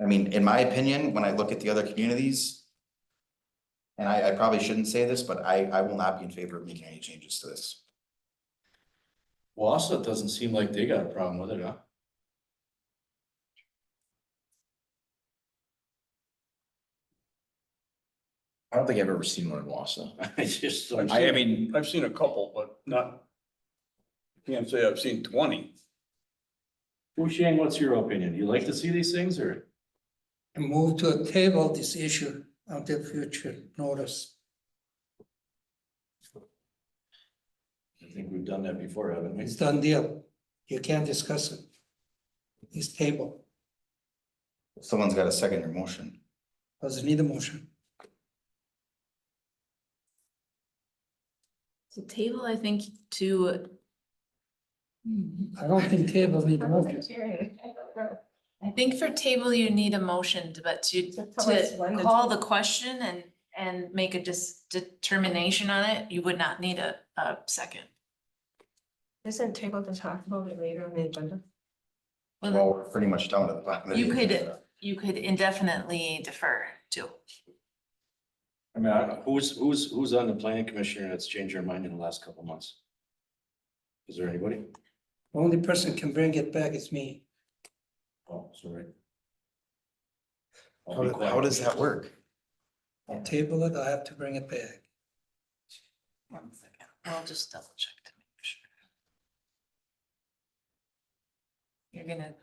I mean, in my opinion, when I look at the other communities, and I probably shouldn't say this, but I will not be in favor of making any changes to this. Wausau doesn't seem like they got a problem with it, huh? I don't think I've ever seen one in Wausau. I've seen a couple, but not. Can't say I've seen 20. Shane, what's your opinion? You like to see these things or? And move to a table this issue until future notice. I think we've done that before, haven't we? It's done deal. You can't discuss it. It's table. Someone's got to second your motion. Doesn't need a motion. So table, I think, to. I don't think table need a motion. I think for table, you need a motion, but to call the question and make a determination on it, you would not need a second. Isn't table to talk about it later on the agenda? Well, we're pretty much down to the bottom. of the agenda. You could indefinitely defer too. I mean, who's on the planning commission that's changed their mind in the last couple of months? Is there anybody? The only person can bring it back is me. Oh, sorry. How does that work? I'll table it, I have to bring it back. 1 second, I'll just double check to make sure. You're gonna,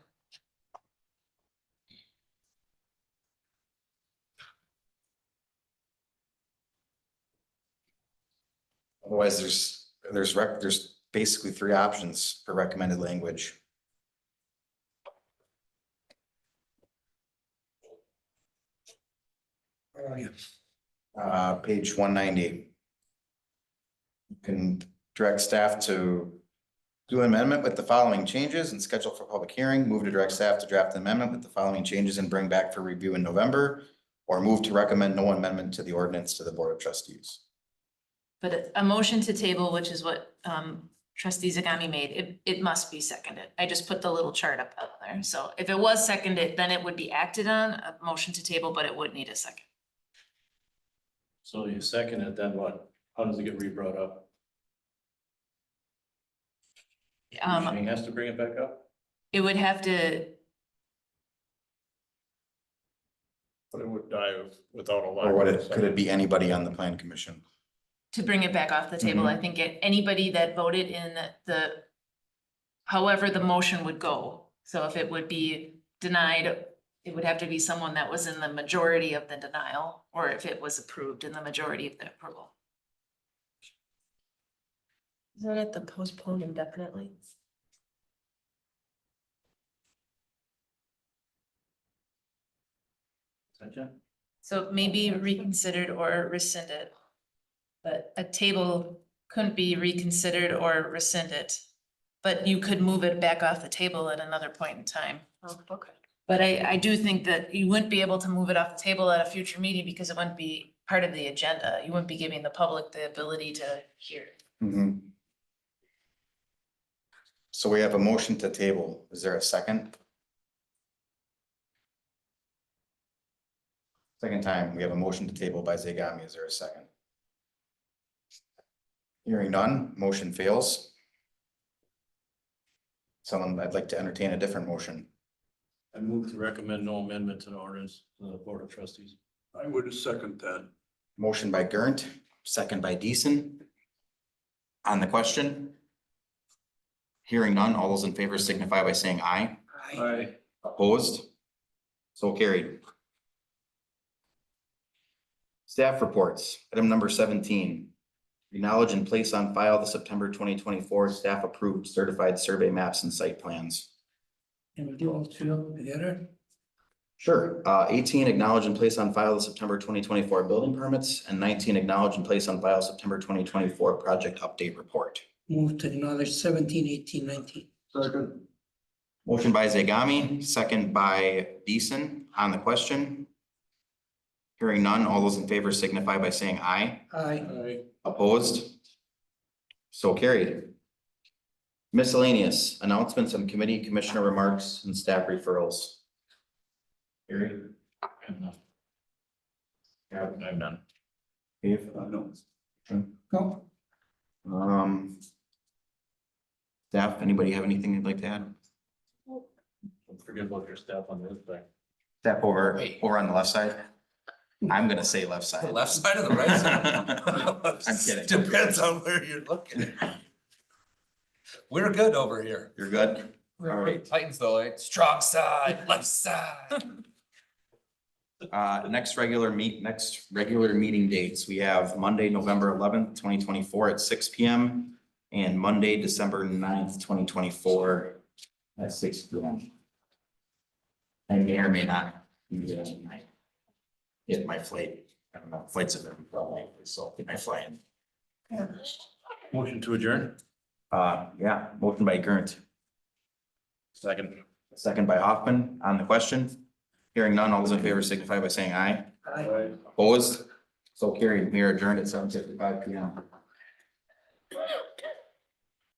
Otherwise, there's basically three options for recommended language. Where are you? Page 190. You can direct staff to do an amendment with the following changes and schedule for public hearing. Move to direct staff to draft an amendment with the following changes and bring back for review in November. Or move to recommend no amendment to the ordinance to the Board of Trustees. but a motion to table, which is what trustee Zagami made, it must be seconded. I just put the little chart up there. So if it was seconded, then it would be acted on, a motion to table, but it would need a second. So you second it, then what? How does it get re-brought up? He has to bring it back up? It would have to, But it would die without a line. Or could it be anybody on the plan commission? to bring it back off the table, I think anybody that voted in however the motion would go. So if it would be denied, it would have to be someone that was in the majority of the denial, or if it was approved in the majority of the approval. Isn't it the postpone indefinitely? So maybe reconsidered or rescinded. But a table couldn't be reconsidered or rescinded. But you could move it back off the table at another point in time. Oh, okay. But I do think that you wouldn't be able to move it off the table at a future meeting because it wouldn't be part of the agenda. You wouldn't be giving the public the ability to hear. So we have a motion to table. Is there a second? Second time, we have a motion to table by Zagami. Is there a second? Hearing none, motion fails. I'd like to entertain a different motion. I move to recommend no amendment to the ordinance to the Board of Trustees. I would second that. Motion by Gurnt, second by Deason. On the question? Hearing none, all those in favor signify by saying aye. Aye. Opposed? So carried. Staff reports, item number 17. Acknowledge and place on file the September 2024 staff approved certified survey maps and site plans. Can we do all three of them together? Sure. 18, acknowledge and place on file the September 2024 building permits, and 19, acknowledge and place on file September 2024 project update report. Move to acknowledge 17, 18, 19. Second. Motion by Zagami, second by Deason. On the question? Hearing none, all those in favor signify by saying aye. Aye. Aye. Opposed? So carried. Miscellaneous announcements and committee commissioner remarks and staff referrals. Gary? Yeah, I'm done. Dave? No. Go. Staff, anybody have anything you'd like to add? Don't forget about your staff on this thing. Staff over on the left side? I'm gonna say left side. The left side or the right side? I'm kidding. Depends on where you're looking. We're good over here. You're good? We're great Titans though, like strong side, left side. Next regular meeting dates, we have Monday, November 11th, 2024 at 6 p.m. and Monday, December 9th, 2024 at 6 p.m. I may or may not get my flight. I don't know, flights have been probably, so I fly in. Motion to adjourn? Yeah, motion by Gurnt. Second by Hoffman. On the question? Hearing none, all those in favor signify by saying aye. Aye. Opposed? So carried. We are adjourned at 7:55 p.m.